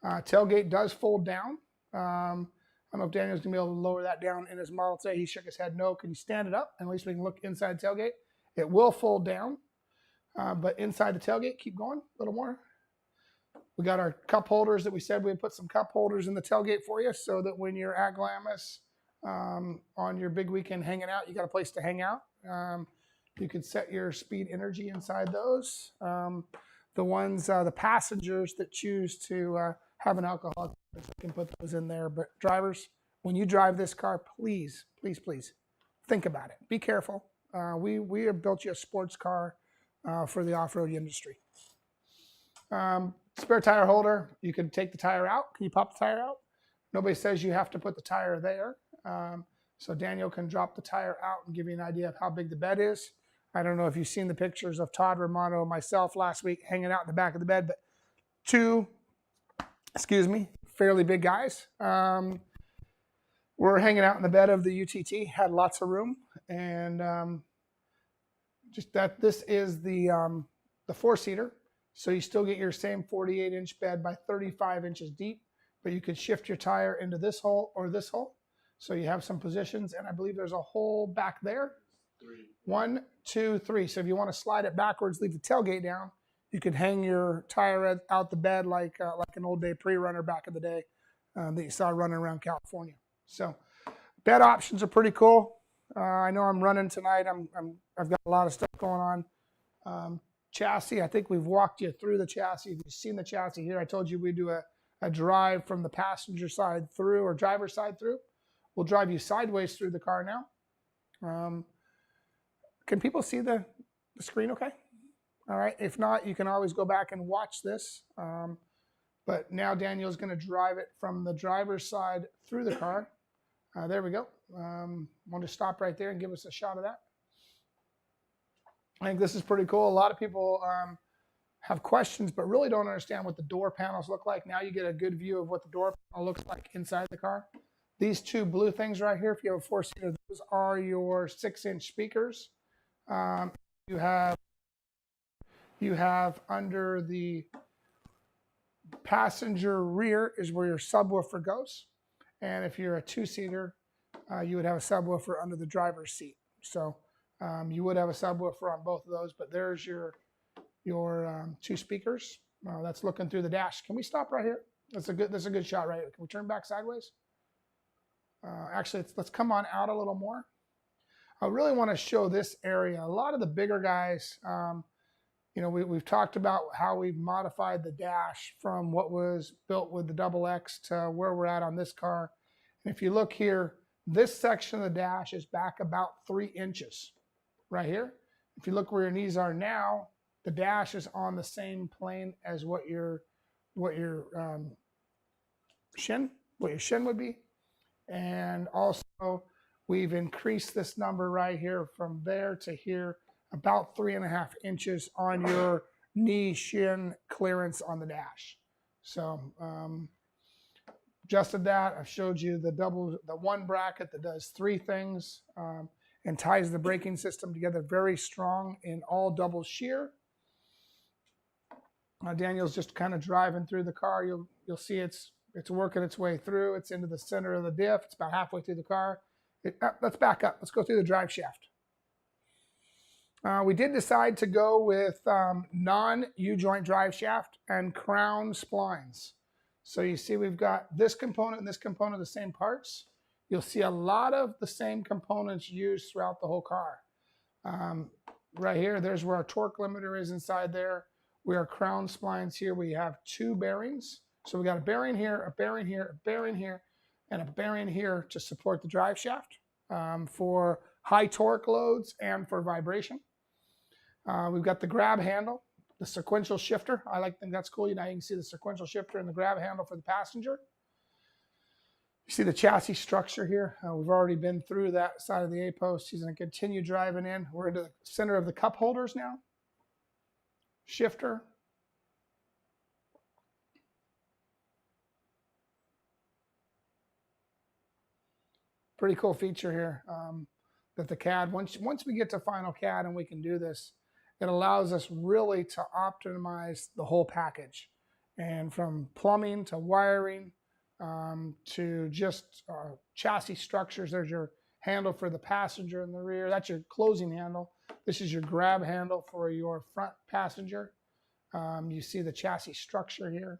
Tailgate does fold down. I don't know if Daniel's going to be able to lower that down in his model today. He shook his head no. Can you stand it up? At least we can look inside the tailgate. It will fold down, but inside the tailgate, keep going a little more. We got our cup holders that we said we'd put some cup holders in the tailgate for you so that when you're at Glamis on your big weekend hanging out, you got a place to hang out. You can set your speed energy inside those. The passengers that choose to have an alcoholic beverage, you can put those in there. But drivers, when you drive this car, please, please, please think about it. Be careful. We have built you a sports car for the off-road industry. Spare tire holder, you can take the tire out. Can you pop the tire out? Nobody says you have to put the tire there. So Daniel can drop the tire out and give you an idea of how big the bed is. I don't know if you've seen the pictures of Todd Romano and myself last week hanging out in the back of the bed, but 2, fairly big guys. We're hanging out in the bed of the UTT, had lots of room, and just that this is the 4-seater, so you still get your same 48-inch bed by 35 inches deep, but you could shift your tire into this hole or this hole, so you have some positions, and I believe there's a hole back there. 1, 2, 3. So if you want to slide it backwards, leave the tailgate down, you could hang your tire out the bed like an old day pre-runner back in the day that you saw running around California. So bed options are pretty cool. I know I'm running tonight. I've got a lot of stuff going on. Chassis, I think we've walked you through the chassis. If you've seen the chassis here, I told you we'd do a drive from the passenger side through or driver's side through. We'll drive you sideways through the car now. Can people see the screen okay? All right. If not, you can always go back and watch this. But now Daniel's going to drive it from the driver's side through the car. There we go. Want to stop right there and give us a shot of that? I think this is pretty cool. A lot of people have questions, but really don't understand what the door panels look like. Now you get a good view of what the door panel looks like inside the car. These two blue things right here, if you have a four-seater, those are your 6-inch speakers. You have under the passenger rear is where your subwoofer goes. And if you're a two-seater, you would have a subwoofer under the driver's seat. So you would have a subwoofer on both of those, but there's your two speakers. That's looking through the dash. Can we stop right here? That's a good shot right here. Can we turn back sideways? Actually, let's come on out a little more. I really want to show this area. A lot of the bigger guys, we've talked about how we've modified the dash from what was built with the XX to where we're at on this car. And if you look here, this section of the dash is back about 3 inches right here. If you look where your knees are now, the dash is on the same plane as what your shin would be. And also we've increased this number right here from there to here about 3.5 inches on your knee shin clearance on the dash. So adjusted that. I've showed you the one bracket that does 3 things and ties the braking system together very strong in all double shear. Daniel's just kind of driving through the car. You'll see it's working its way through. It's into the center of the diff. It's about halfway through the car. Let's back up. Let's go through the drive shaft. We did decide to go with non-U-joint drive shaft and crown splines. So you see we've got this component and this component, the same parts. You'll see a lot of the same components used throughout the whole car. Right here, there's where our torque limiter is inside there. We are crown splines here. We have 2 bearings. So we got a bearing here, a bearing here, a bearing here, and a bearing here to support the drive shaft for high torque loads and for vibration. We've got the grab handle, the sequential shifter. I think that's cool. Now you can see the sequential shifter and the grab handle for the passenger. You see the chassis structure here. We've already been through that side of the A-post. He's going to continue driving in. We're into the center of the cup holders now. Shifter. Pretty cool feature here that the CAD, once we get to final CAD and we can do this, it allows us really to optimize the whole package. And from plumbing to wiring to just chassis structures. There's your handle for the passenger in the rear. That's your closing handle. This is your grab handle for your front passenger. You see the chassis structure here.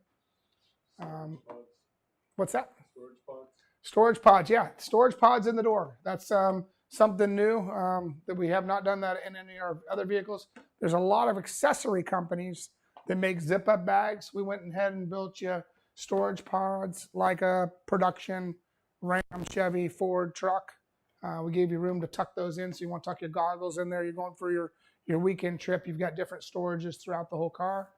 What's that? Storage pods. Storage pods, yeah. Storage pods in the door. That's something new that we have not done that in any of our other vehicles. There's a lot of accessory companies that make zip-up bags. We went ahead and built you storage pods like a production Ram, Chevy, Ford truck. We gave you room to tuck those in, so you want to tuck your goggles in there. You're going for your weekend trip. You've got different storages throughout the whole car.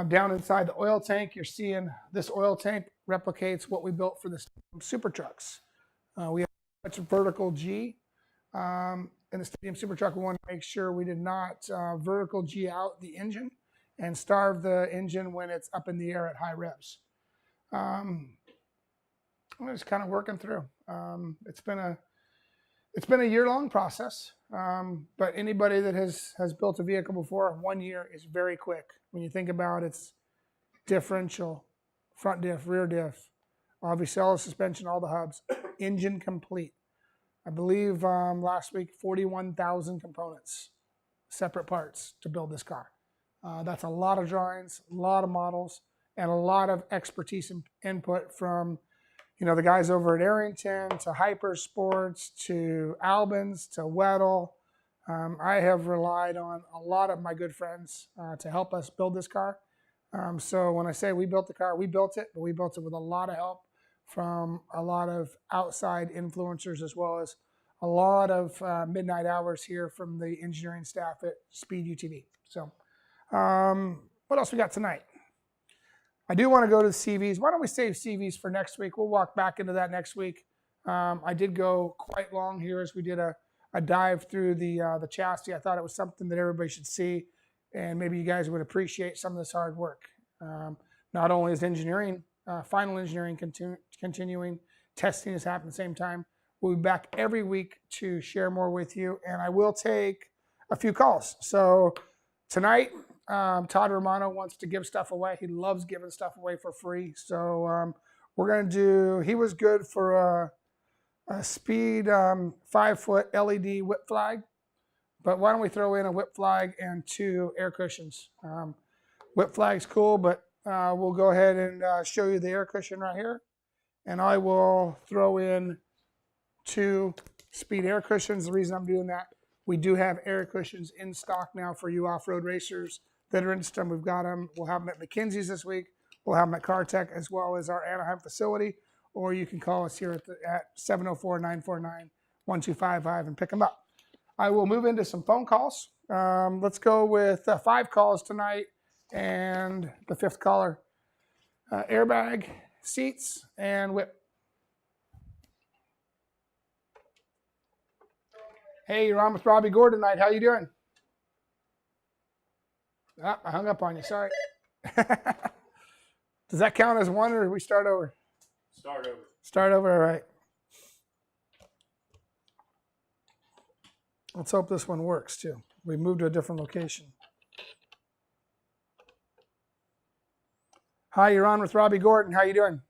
Down inside the oil tank, you're seeing this oil tank replicates what we built for the super trucks. We have such a vertical G in the Stadium Super Truck. We want to make sure we did not vertical G out the engine and starve the engine when it's up in the air at high revs. I'm just kind of working through. It's been a year-long process, but anybody that has built a vehicle before, 1 year is very quick. When you think about its differential, front diff, rear diff, obviously all the suspension, all the hubs, engine complete. I believe last week 41,000 components, separate parts to build this car. That's a lot of drawings, a lot of models, and a lot of expertise and input from the guys over at Arrington to Hyper Sports to Albans to Weddell. I have relied on a lot of my good friends to help us build this car. So when I say we built the car, we built it, but we built it with a lot of help from a lot of outside influencers, as well as a lot of midnight hours here from the engineering staff at Speed UTV. So what else we got tonight? I do want to go to the CVs. Why don't we save CVs for next week? We'll walk back into that next week. I did go quite long here as we did a a dive through the chassis. I thought it was something that everybody should see, and maybe you guys would appreciate some of this hard work. Not only is engineering, final engineering continuing, testing is happening at the same time. We'll be back every week to share more with you, and I will take a few calls. So tonight, Todd Romano wants to give stuff away. He loves giving stuff away for free. So we're going to do, he was good for a speed 5-foot LED whip flag. But why don't we throw in a whip flag and 2 air cushions. Whip flag's cool, but we'll go ahead and show you the air cushion right here. And I will throw in 2 speed air cushions. The reason I'm doing that, we do have air cushions in stock now for you off-road racers that are interested. We've got them. We'll have them at McKinsey's this week. We'll have them at CarTech as well as our Anaheim facility. Or you can call us here at 704-949-1255 and pick them up. I will move into some phone calls. Let's go with 5 calls tonight and the 5th caller. Airbag, seats, and whip. Hey, you're on with Robbie Gordon tonight. How you doing? Ah, I hung up on you. Sorry. Does that count as one, or we start over? Start over. Start over, all right. Let's hope this one works, too. We moved to a different location. Hi, you're on with Robbie Gordon. How you doing?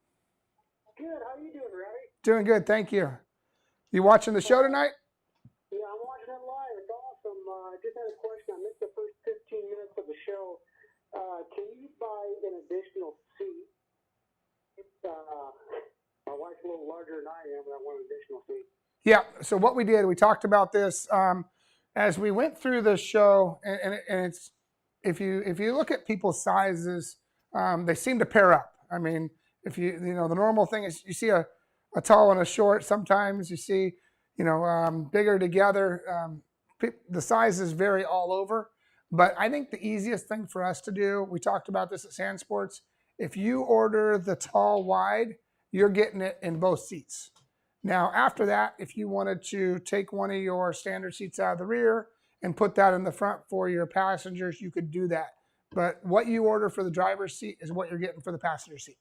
Good. How you doing, Robbie? Doing good, thank you. You watching the show tonight? Yeah, I'm watching it live. It's awesome. I just had a question. I missed the first 15 minutes of the show. Can you buy an additional seat? My wife's a little larger than I am, and I want an additional seat. Yeah, so what we did, we talked about this as we went through the show, and it's if you look at people's sizes, they seem to pair up. I mean, if you know, the normal thing is you see a tall and a short. Sometimes you see, bigger together. The sizes vary all over, but I think the easiest thing for us to do, we talked about this at Sand Sports, if you order the tall wide, you're getting it in both seats. Now, after that, if you wanted to take one of your standard seats out of the rear and put that in the front for your passengers, you could do that. But what you order for the driver's seat is what you're getting for the passenger seat.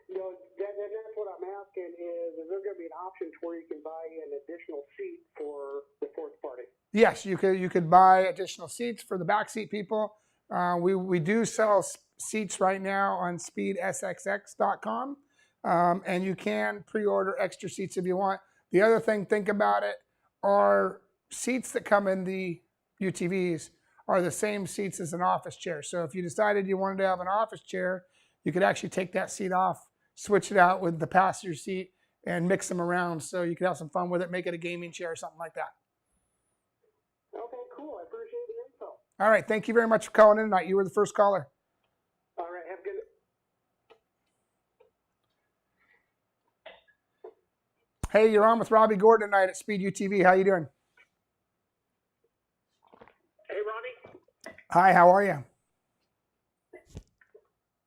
That's what I'm asking is there going to be an option to where you can buy an additional seat for the 4th party? Yes, you could buy additional seats for the back seat people. We do sell seats right now on speedsxx.com. And you can pre-order extra seats if you want. The other thing, think about it, our seats that come in the UTVs are the same seats as an office chair. So if you decided you wanted to have an office chair, you could actually take that seat off, switch it out with the passenger seat, and mix them around so you could have some fun with it, make it a gaming chair or something like that. Okay, cool. I appreciate the info. All right, thank you very much for calling in tonight. You were the first caller. All right, have a good. Hey, you're on with Robbie Gordon tonight at Speed UTV. How you doing? Hey, Robbie. Hi, how are you?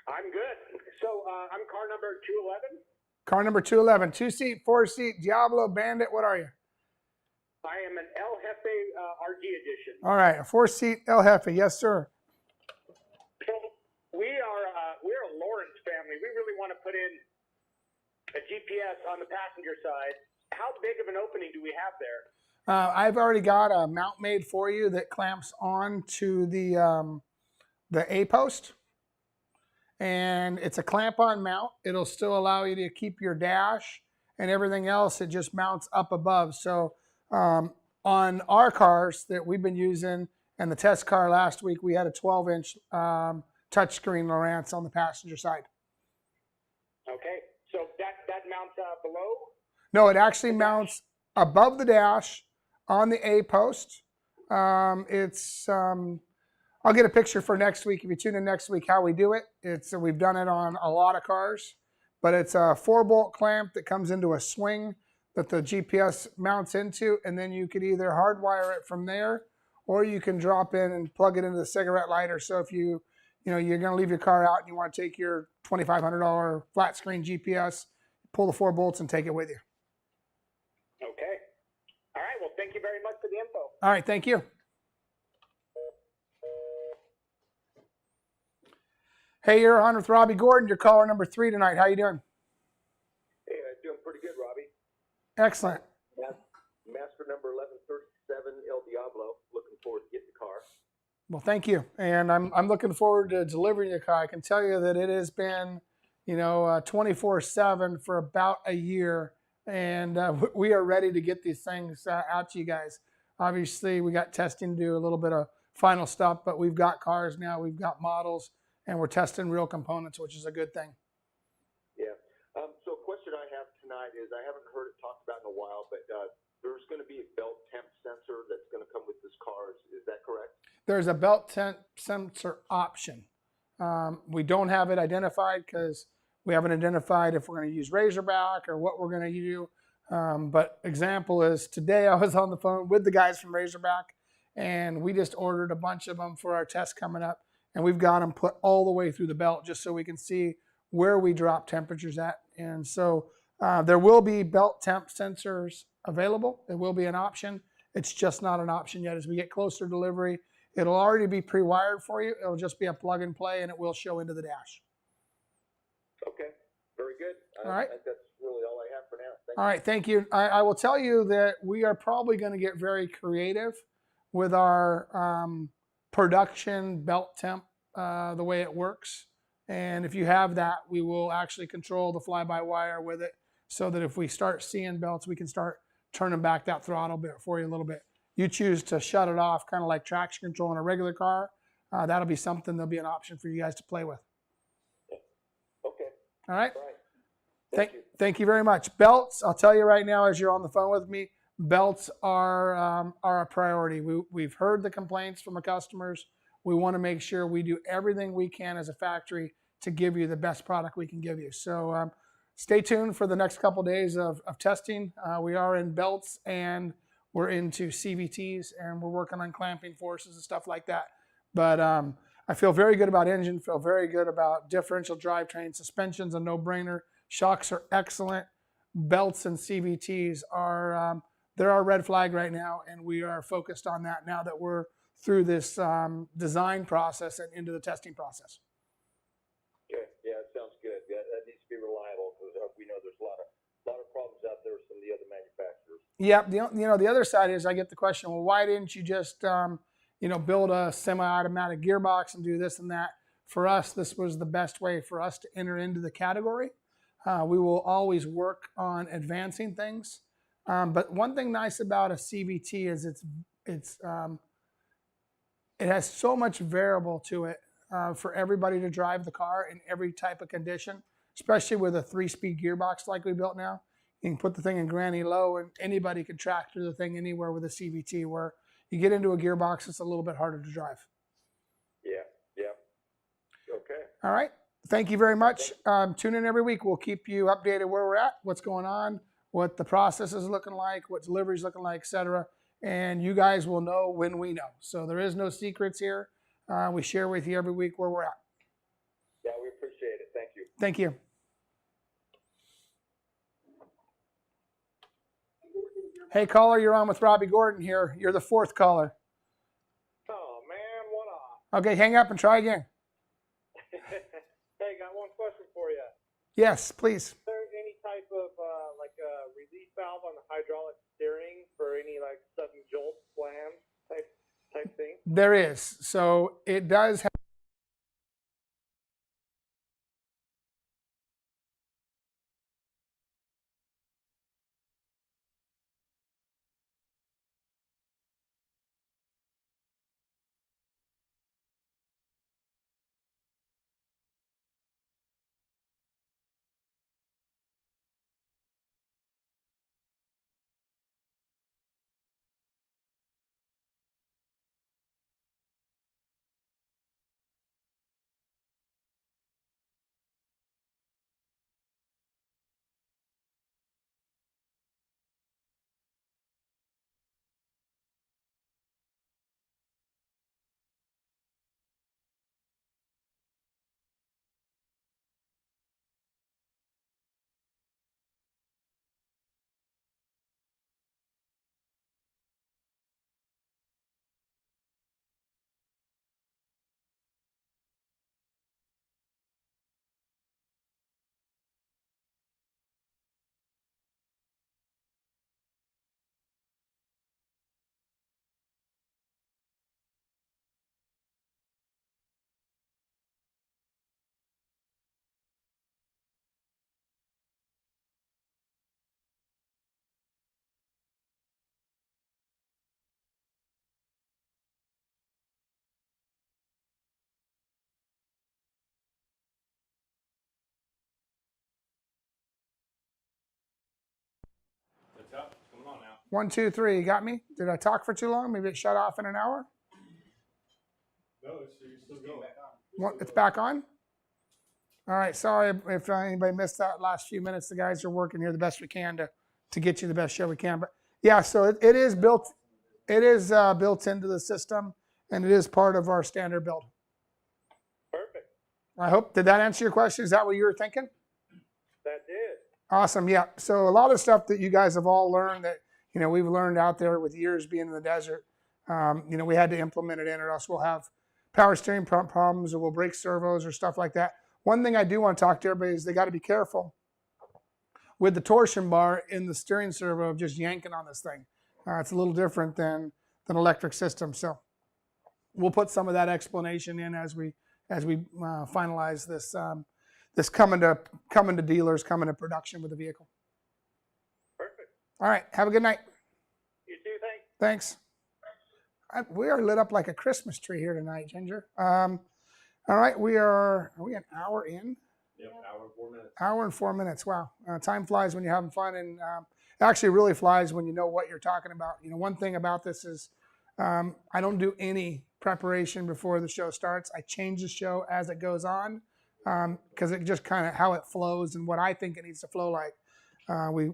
I'm good. So I'm car number 211. Car number 211, 2-seat, 4-seat, Diablo, Bandit, what are you? I am an El Jefe RG edition. All right, a 4-seat El Jefe, yes, sir. So we're a Lawrence family. We really want to put in a GPS on the passenger side. How big of an opening do we have there? I've already got a mount made for you that clamps on to the A post. And it's a clamp-on mount. It'll still allow you to keep your dash and everything else. It just mounts up above. So on our cars that we've been using, and the test car last week, we had a 12-inch touchscreen Lowrance on the passenger side. Okay, so that mounts below? No, it actually mounts above the dash on the A post. I'll get a picture for next week. If you tune in next week, how we do it. We've done it on a lot of cars, but it's a 4-bolt clamp that comes into a swing that the GPS mounts into, and then you could either hardwire it from there, or you can drop in and plug it into the cigarette lighter. So if you're going to leave your car out and you want to take your $2,500 flat screen GPS, pull the 4 bolts and take it with you. Okay. All right. Well, Well, thank you very much for the info. All right, thank you. Hey, you're on with Robbie Gordon. You're caller number 3 tonight. How you doing? Hey, doing pretty good, Robbie. Excellent. Master number 1137 El Diablo. Looking forward to getting the car. Well, thank you. And I'm looking forward to delivering your car. I can tell you that it has been, 24/7 for about a year. And we are ready to get these things out to you guys. Obviously, we got testing to do, a little bit of final stuff, but we've got cars now, we've got models, and we're testing real components, which is a good thing. Yeah. So a question I have tonight is, I haven't heard it talked about in a while, but there's going to be a belt temp sensor that's going to come with this car. Is that correct? There's a belt temp sensor option. We don't have it identified because we haven't identified if we're going to use Razorback or what we're going to do. But example is, today I was on the phone with the guys from Razorback, and we just ordered a bunch of them for our test coming up, and we've got them put all the way through the belt just so we can see where we drop temperatures at. And so there will be belt temp sensors available. It will be an option. It's just not an option yet. As we get closer to delivery, it'll already be pre-wired for you. It'll just be a plug and play, and it will show into the dash. Okay. Very good. All right. I think that's really all I have for now. All right, thank you. I will tell you that we are probably going to get very creative with our production belt temp, the way it works. And if you have that, we will actually control the fly-by-wire with it, so that if we start seeing belts, we can start turning back that throttle bit for you a little bit. You choose to shut it off, kind of like traction control in a regular car. That'll be something, there'll be an option for you guys to play with. Okay. All right? All right. Thank you very much. Belts, I'll tell you right now, as you're on the phone with me, belts are a priority. We've heard the complaints from the customers. We want to make sure we do everything we can as a factory to give you the best product we can give you. So stay tuned for the next couple days of testing. We are in belts, and we're into CVTs, and we're working on clamping forces and stuff like that. But I feel very good about engine, feel very good about differential drivetrain. Suspension's a no-brainer. Shocks are excellent. Belts and CVTs are, they're our red flag right now, and we are focused on that now that we're through this design process and into the testing process. Okay. Yeah, it sounds good. Yeah, that needs to be reliable, because we know there's a lot of problems out there with some of the other manufacturers. Yeah, the other side is, I get the question, well, why didn't you just build a semi-automatic gearbox and do this and that? For us, this was the best way for us to enter into the category. We will always work on advancing things. But one thing nice about a CVT is it has so much variable to it for everybody to drive the car in every type of condition, especially with a 3-speed gearbox like we built now. You can put the thing in granny low, and anybody can tractor the thing anywhere with a CVT, where you get into a gearbox, it's a little bit harder to drive. Yeah. Okay. All right. Thank you very much. Tune in every week. We'll keep you updated where we're at, what's going on, what the process is looking like, what delivery's looking like, etc. And you guys will know when we know. So there is no secrets here. We share with you every week where we're at. Yeah, we appreciate it. Thank you. Thank you. Hey, caller, you're on with Robbie Gordon here. You're the 4th caller. Oh, man, what off? Okay, hang up and try again. Hey, got one question for you. Yes, please. Is there any type of like a release valve on the hydraulic steering for any like sudden jolt, slam type thing? There is. So it does have 1, 2, 3. You got me? Did I talk for too long? Maybe it shut off in an hour? No, it's still going. What, it's back on? All right. Sorry if anybody missed that last few minutes. The guys are working here the best we can to get you the best show we can. But yeah, so it is built. It is built into the system, and it is part of our standard build. Perfect. I hope, did that answer your question? Is that what you were thinking? That did. Awesome. Yeah. So a lot of stuff that you guys have all learned that, we've learned out there with years being in the desert, we had to implement it in, or else we'll have power steering problems, or we'll break servos or stuff like that. One thing I do want to talk to everybody is they got to be careful with the torsion bar in the steering servo of just yanking on this thing. It's a little different than an electric system. So we'll put some of that explanation in as we finalize this this coming to dealers, coming to production with the vehicle. Perfect. All right. Have a good night. You too. Thanks. Thanks. We are lit up like a Christmas tree here tonight, Ginger. All right. Are we an hour in? Yep, hour and 4 minutes. Hour and 4 minutes. Wow. Time flies when you're having fun, and actually really flies when you know what you're talking about. One thing about this is I don't do any preparation before the show starts. I change the show as it goes on because it just kind of how it flows and what I think it needs to flow like.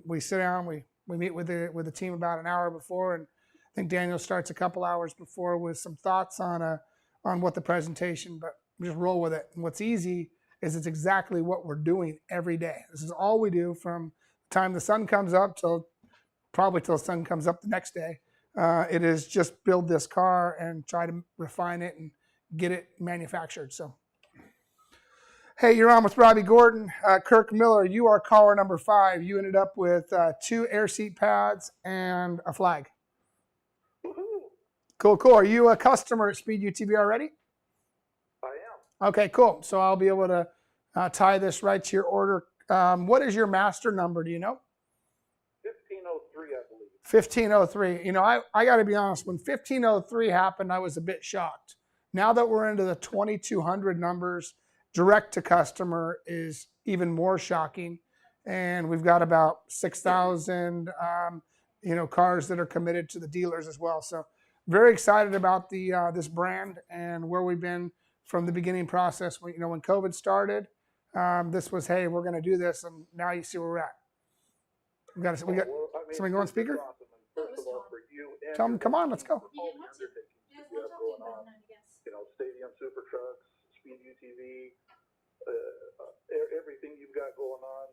We sit down, we meet with the team about an hour before, and I think Daniel starts a couple hours before with some thoughts on what the presentation, but we just roll with it. And what's easy is it's exactly what we're doing every day. This is all we do from the time the sun comes up till the sun comes up the next day. It is just build this car and try to refine it and get it manufactured. So, hey, you're on with Robbie Gordon. Kirk Miller, you are caller number 5. You ended up with 2 air seat pads and a flag. Woohoo. Cool. Are you a customer at Speed UTV already? I am. Okay, cool. So I'll be able to tie this right to your order. What is your master number? Do you know? 1503, I believe. 1503. I got to be honest. When 1503 happened, I was a bit shocked. Now that we're into the 2200 numbers, direct to customer is even more shocking. And we've got about 6,000, cars that are committed to the dealers as well. So very excited about this brand and where we've been from the beginning process. When COVID started, this was, hey, we're going to do this, and now you see where we're at. We got somebody go on speaker. Awesome. And first of all, for you and Tell them, come on, let's go. You didn't want to. You guys want to talk to you about it, I guess. Stadium Super Trucks, Speed UTV, everything you've got going on.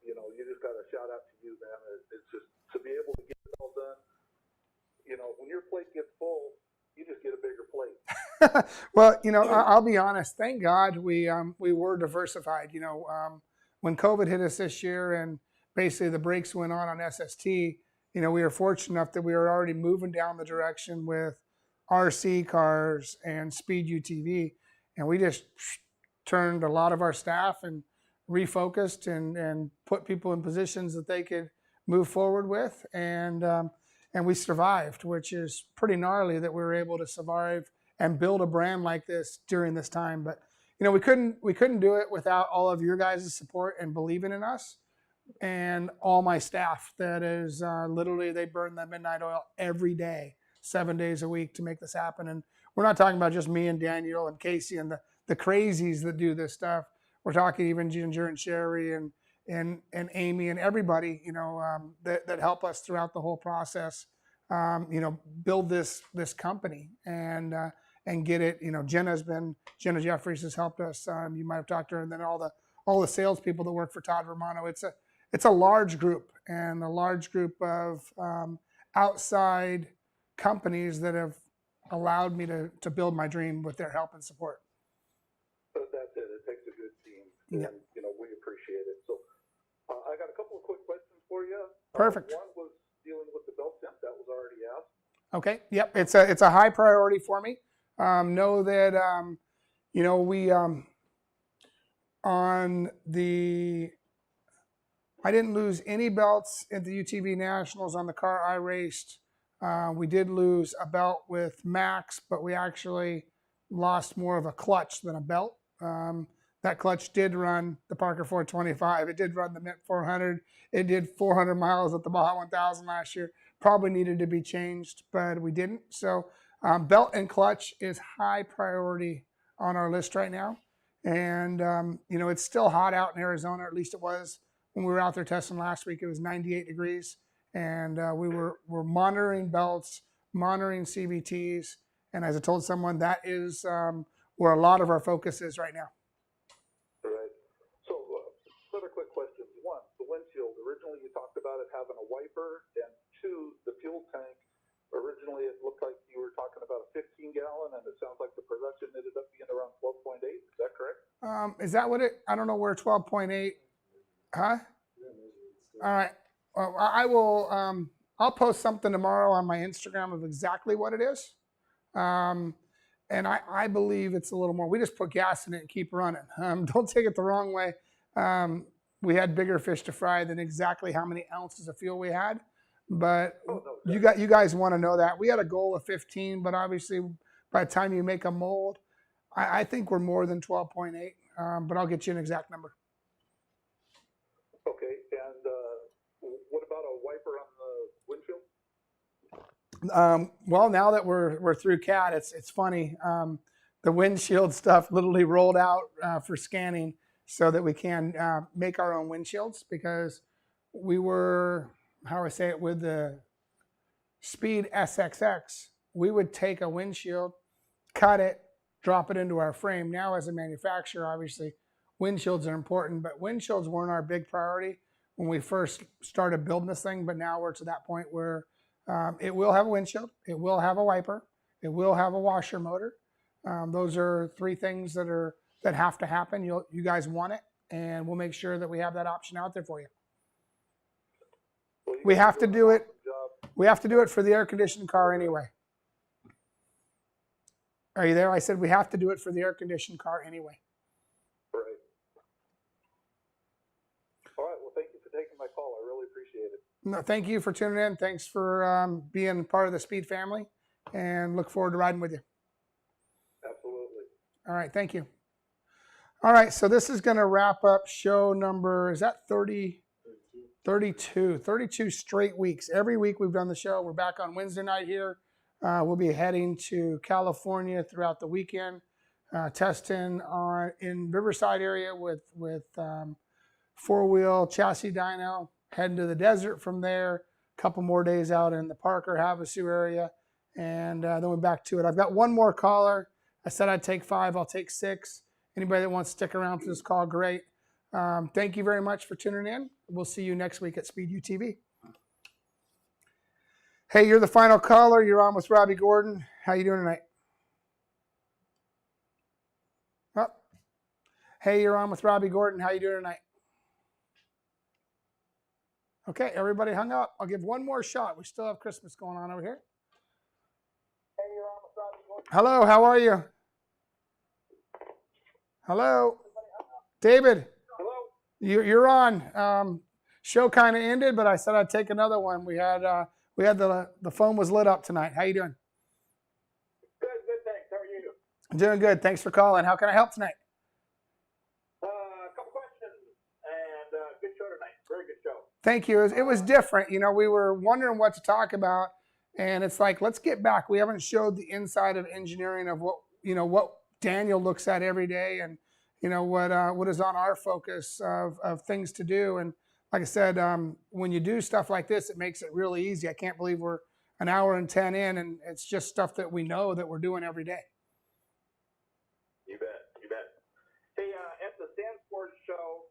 You just got a shout out to you, man. It's just to be able to get it all done. When your plate gets full, you just get a bigger plate. Well, I'll be honest. Thank God we were diversified. When COVID hit us this year and basically the brakes went on SST, we were fortunate enough that we were already moving down the direction with RC cars and Speed UTV, and we just turned a lot of our staff and refocused and put people in positions that they could move forward with, and we survived, which is pretty gnarly that we were able to survive and build a brand like this during this time. But we couldn't do it without all of your guys' support and believing in us, and all my staff. That is literally, they burn the midnight oil every day, 7 days a week to make this happen. And we're not talking about just me and Daniel and Casey and the crazies that do this stuff. We're talking even Ginger and Sherry and Amy and everybody, that help us throughout the whole process, build this company and get it. Jenna Jeffries has helped us. You might have talked to her, and then all the salespeople that work for Todd Romano. It's a large group, and a large group of outside companies that have allowed me to build my dream with their help and support. But that's it. It takes a good team, and we appreciate it. So I got a couple of quick questions for you. Perfect. One was dealing with the belt temp. That was already asked. Okay. Yep. It's a high priority for me. Know that we I didn't lose any belts at the UTV Nationals on the car I raced. We did lose a belt with Max, but we actually lost more of a clutch than a belt. that clutch did run the Parker 425. It did run the Mint 400. It did 400 miles at the Baja 1000 last year. Probably needed to be changed, but we didn't. So belt and clutch is high priority on our list right now. And, you know, it's still hot out in Arizona, or at least it was when we were out there testing last week. It was 98 degrees. And we're monitoring belts, monitoring CVTs. And as I told someone, that is where a lot of our focus is right now. Right. So, other quick questions. One, the windshield. Originally, you talked about it having a wiper, and two, the fuel tank. Originally, it looked like you were talking about a 15-gallon, and it sounds like the production ended up being around 12.8. Is that correct? Is that what it? I don't know where 12.8. Huh? All right. Well, I will. I'll post something tomorrow on my Instagram of exactly what it is. And I believe it's a little more. We just put gas in it and keep running. Don't take it the wrong way. We had bigger fish to fry than exactly how many ounces of fuel we had. But you guys want to know that. We had a goal of 15, but obviously by the time you make a mold, I think we're more than 12.8. But I'll get you an exact number. Okay. And what about a wiper on the windshield? Well, now that we're through CAT, it's funny. The windshield stuff literally rolled out for scanning so that we can make our own windshields, because we were, how I say it, with the Speed SXX, we would take a windshield, cut it, drop it into our frame. Now as a manufacturer, obviously, windshields are important, but windshields weren't our big priority when we first started building this thing, but now we're to that point where it will have a windshield, it will have a wiper, it will have a washer motor. Those are three things that have to happen. You guys want it, and we'll make sure that we have that option out there for you. Well, We have to do it. Job. We have to do it for the air-conditioned car anyway. Are you there? I said we have to do it for the air-conditioned car anyway. Right. All right. Well, thank you for taking my call. I really appreciate it. No, thank you for tuning in. Thanks for being part of the Speed family, and look forward to riding with you. Absolutely. All right. Thank you. All right. So this is going to wrap up show number, is that 30? 32 straight weeks. Every week we've done the show. We're back on Wednesday night here. We'll be heading to California throughout the weekend, testing in Riverside area with four-wheel chassis dyno, heading to the desert from there, a couple more days out in the Parker, Havasu area, and then we're back to it. I've got one more caller. I said I'd take 5. I'll take 6. Anybody that wants to stick around for this call, great. Thank you very much for tuning in. We'll see you next week at Speed UTV. Hey, you're the final caller. You're on with Robbie Gordon. How you doing tonight? Oh. Hey, you're on with Robbie Gordon. How you doing tonight? Okay, everybody hung up. I'll give one more shot. We still have Christmas going on over here. Hey, you're on with Robbie Gordon. Hello, how are you? Hello, David. Hello. You're on. Show kind of ended, but I said I'd take another one. We had the phone was lit up tonight. How you doing? Good, thanks. How are you? Doing good. Thanks for calling. How can I help tonight? A couple questions, and good show tonight. Very good show. Thank you. It was different. You know, we were wondering what to talk about, and it's like, let's get back. We haven't showed the inside of engineering of what Daniel looks at every day, and what is on our focus of things to do. And like I said, when you do stuff like this, it makes it really easy. I can't believe we're an hour and 10 in, and it's just stuff that we know that we're doing every day. You bet. Hey, at the Sanford show,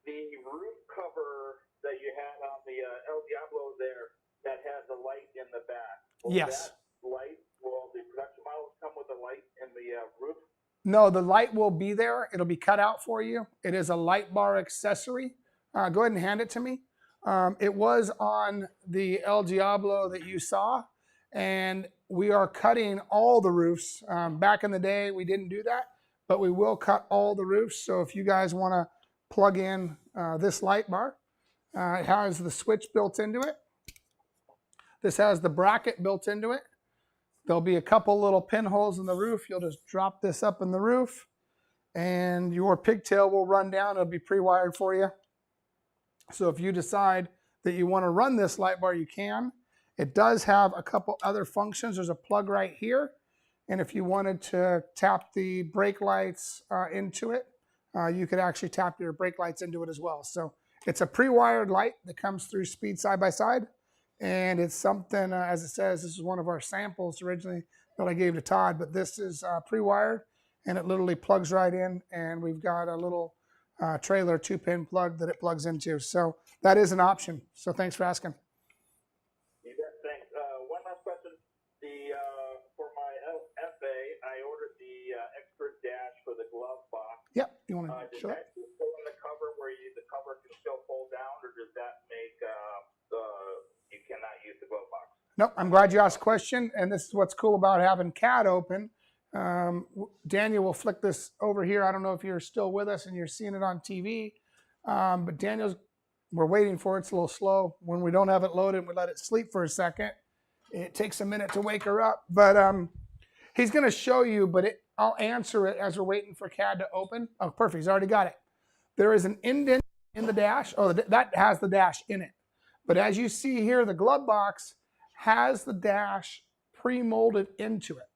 the roof cover that you had on the El Diablo there that has a light in the back. Yes. Will the production models come with a light in the roof? No, the light will be there. It'll be cut out for you. It is a light bar accessory. Go ahead and hand it to me. It was on the El Diablo that you saw, and we are cutting all the roofs. Back in the day, we didn't do that, but we will cut all the roofs. So if you guys want to plug in this light bar, it has the switch built into it. This has the bracket built into it. There'll be a couple little pinholes in the roof. You'll just drop this up in the roof, and your pigtail will run down. It'll be pre-wired for you. So if you decide that you want to run this light bar, you can. It does have a couple other functions. There's a plug right here. And if you wanted to tap the brake lights into it, you could actually tap your brake lights into it as well. So it's a pre-wired light that comes through speed side by side. And it's something, as it says, this is one of our samples originally that I gave to Todd, but this is pre-wired and it literally plugs right in. And we've got a little trailer 2-pin plug that it plugs into. So that is an option. So thanks for asking. You bet, thanks. One last question. For my FA, I ordered the extra dash for the glove box. Yep, you want to Does show that just go in the cover where the cover can still fold down, or does that make you cannot use the glove box? Nope, I'm glad you asked the question, and this is what's cool about having CAD open. Daniel will flick this over here. I don't know if you're still with us and you're seeing it on TV, but Daniel's, we're waiting for it. It's a little slow. When we don't have it loaded, we let it sleep for a second. It takes a minute to wake her up, but he's going to show you, but I'll answer it as we're waiting for CAD to open. Oh, perfect. He's already got it. There is an indent in the dash. Oh, that has the dash in it. But as you see here, the glove box has the dash pre-molded into it.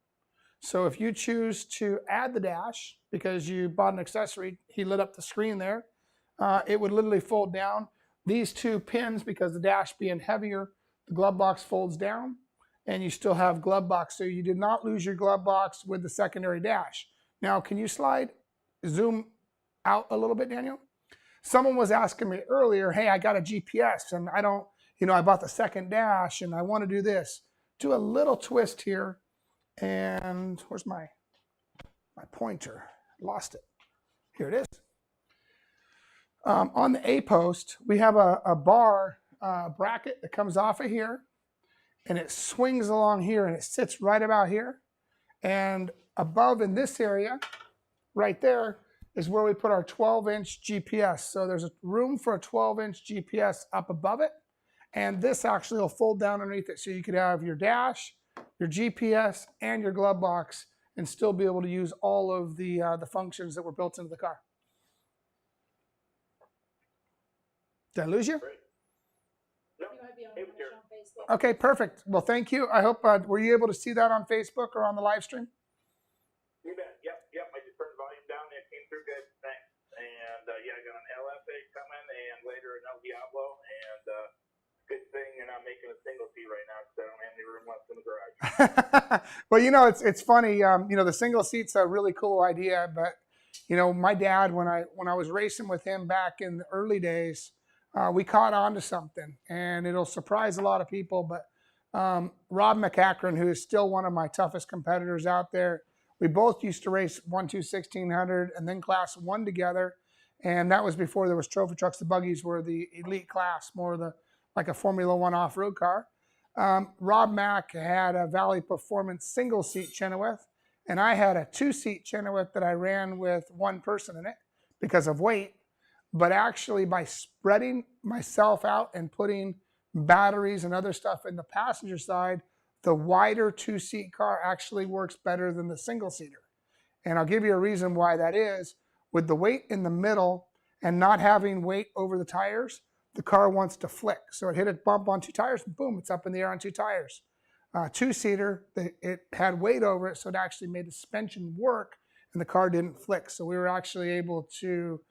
So if you choose to add the dash because you bought an accessory, he lit up the screen there, it would literally fold down. These two pins, because the dash being heavier, the glove box folds down and you still have glove box. So you did not lose your glove box with the secondary dash. Now, can you zoom out a little bit, Daniel? Someone was asking me earlier, hey, I got a GPS and I don't, I bought the second dash and I want to do this. Do a little twist here. And where's my pointer? Lost it. Here it is. On the A post, we have a bar bracket that comes off of here, and it swings along here, and it sits right about here. And above in this area, right there, is where we put our 12-inch GPS. So there's a room for a 12-inch GPS up above it, and this actually will fold down underneath it. So you could have your dash, your GPS, and your glove box, and still be able to use all of the functions that were built into the car. Did I lose you? No. You might be able to watch on Facebook. Okay, perfect. Well, thank you. I hope, were you able to see that on Facebook or on the live stream? You bet. Yep. I just turned the volume down and it came through good. Thanks. And yeah, I got an LFA coming and later an El Diablo. And good thing you're not making a single seat right now because I don't have any room left in the garage. Well, it's funny. The single seat's a really cool idea, but my dad, when I was racing with him back in the early days, we caught on to something, and it'll surprise a lot of people. But Rob McAkron, who is still one of my toughest competitors out there, we both used to race 1-2-1600 and then class 1 together, and that was before there was trophy trucks. The buggies were the elite class, more like a Formula 1 off-road car. Rob Mack had a Valley Performance single-seat Chenoweth, and I had a 2-seat Chenoweth that I ran with one person in it because of weight. But actually, by spreading myself out and putting batteries and other stuff in the passenger side, the wider 2-seat car actually works better than the single-seater. And I'll give you a reason why that is. With the weight in the middle and not having weight over the tires, the car wants to flick. So it hit a bump on 2 tires, boom, it's up in the air on 2 tires. 2-seater, it had weight over it, so it actually made the suspension work, and the car didn't flick. So we were actually able to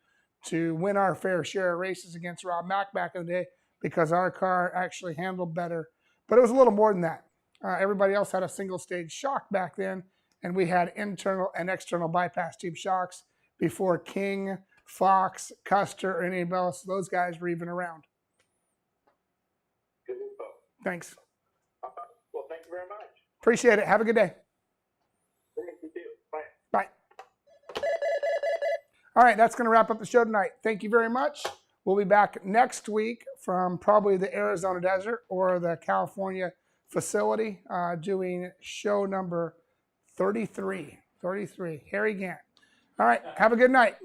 win our fair share of races against Rob Mack back in the day because our car actually handled better. But it was a little more than that. Everybody else had a single-stage shock back then, and we had internal and external bypass tube shocks before King, Fox, Custer, or anybody else. Those guys were even around. Good info. Thanks. Well, thank you very much. Appreciate it. Have a good day. Thank you too. Bye. Bye. All right, that's going to wrap up the show tonight. Thank you very much. We'll be back next week from probably the Arizona desert or the California facility doing show number 33. Harry Gant. All right, have a good night.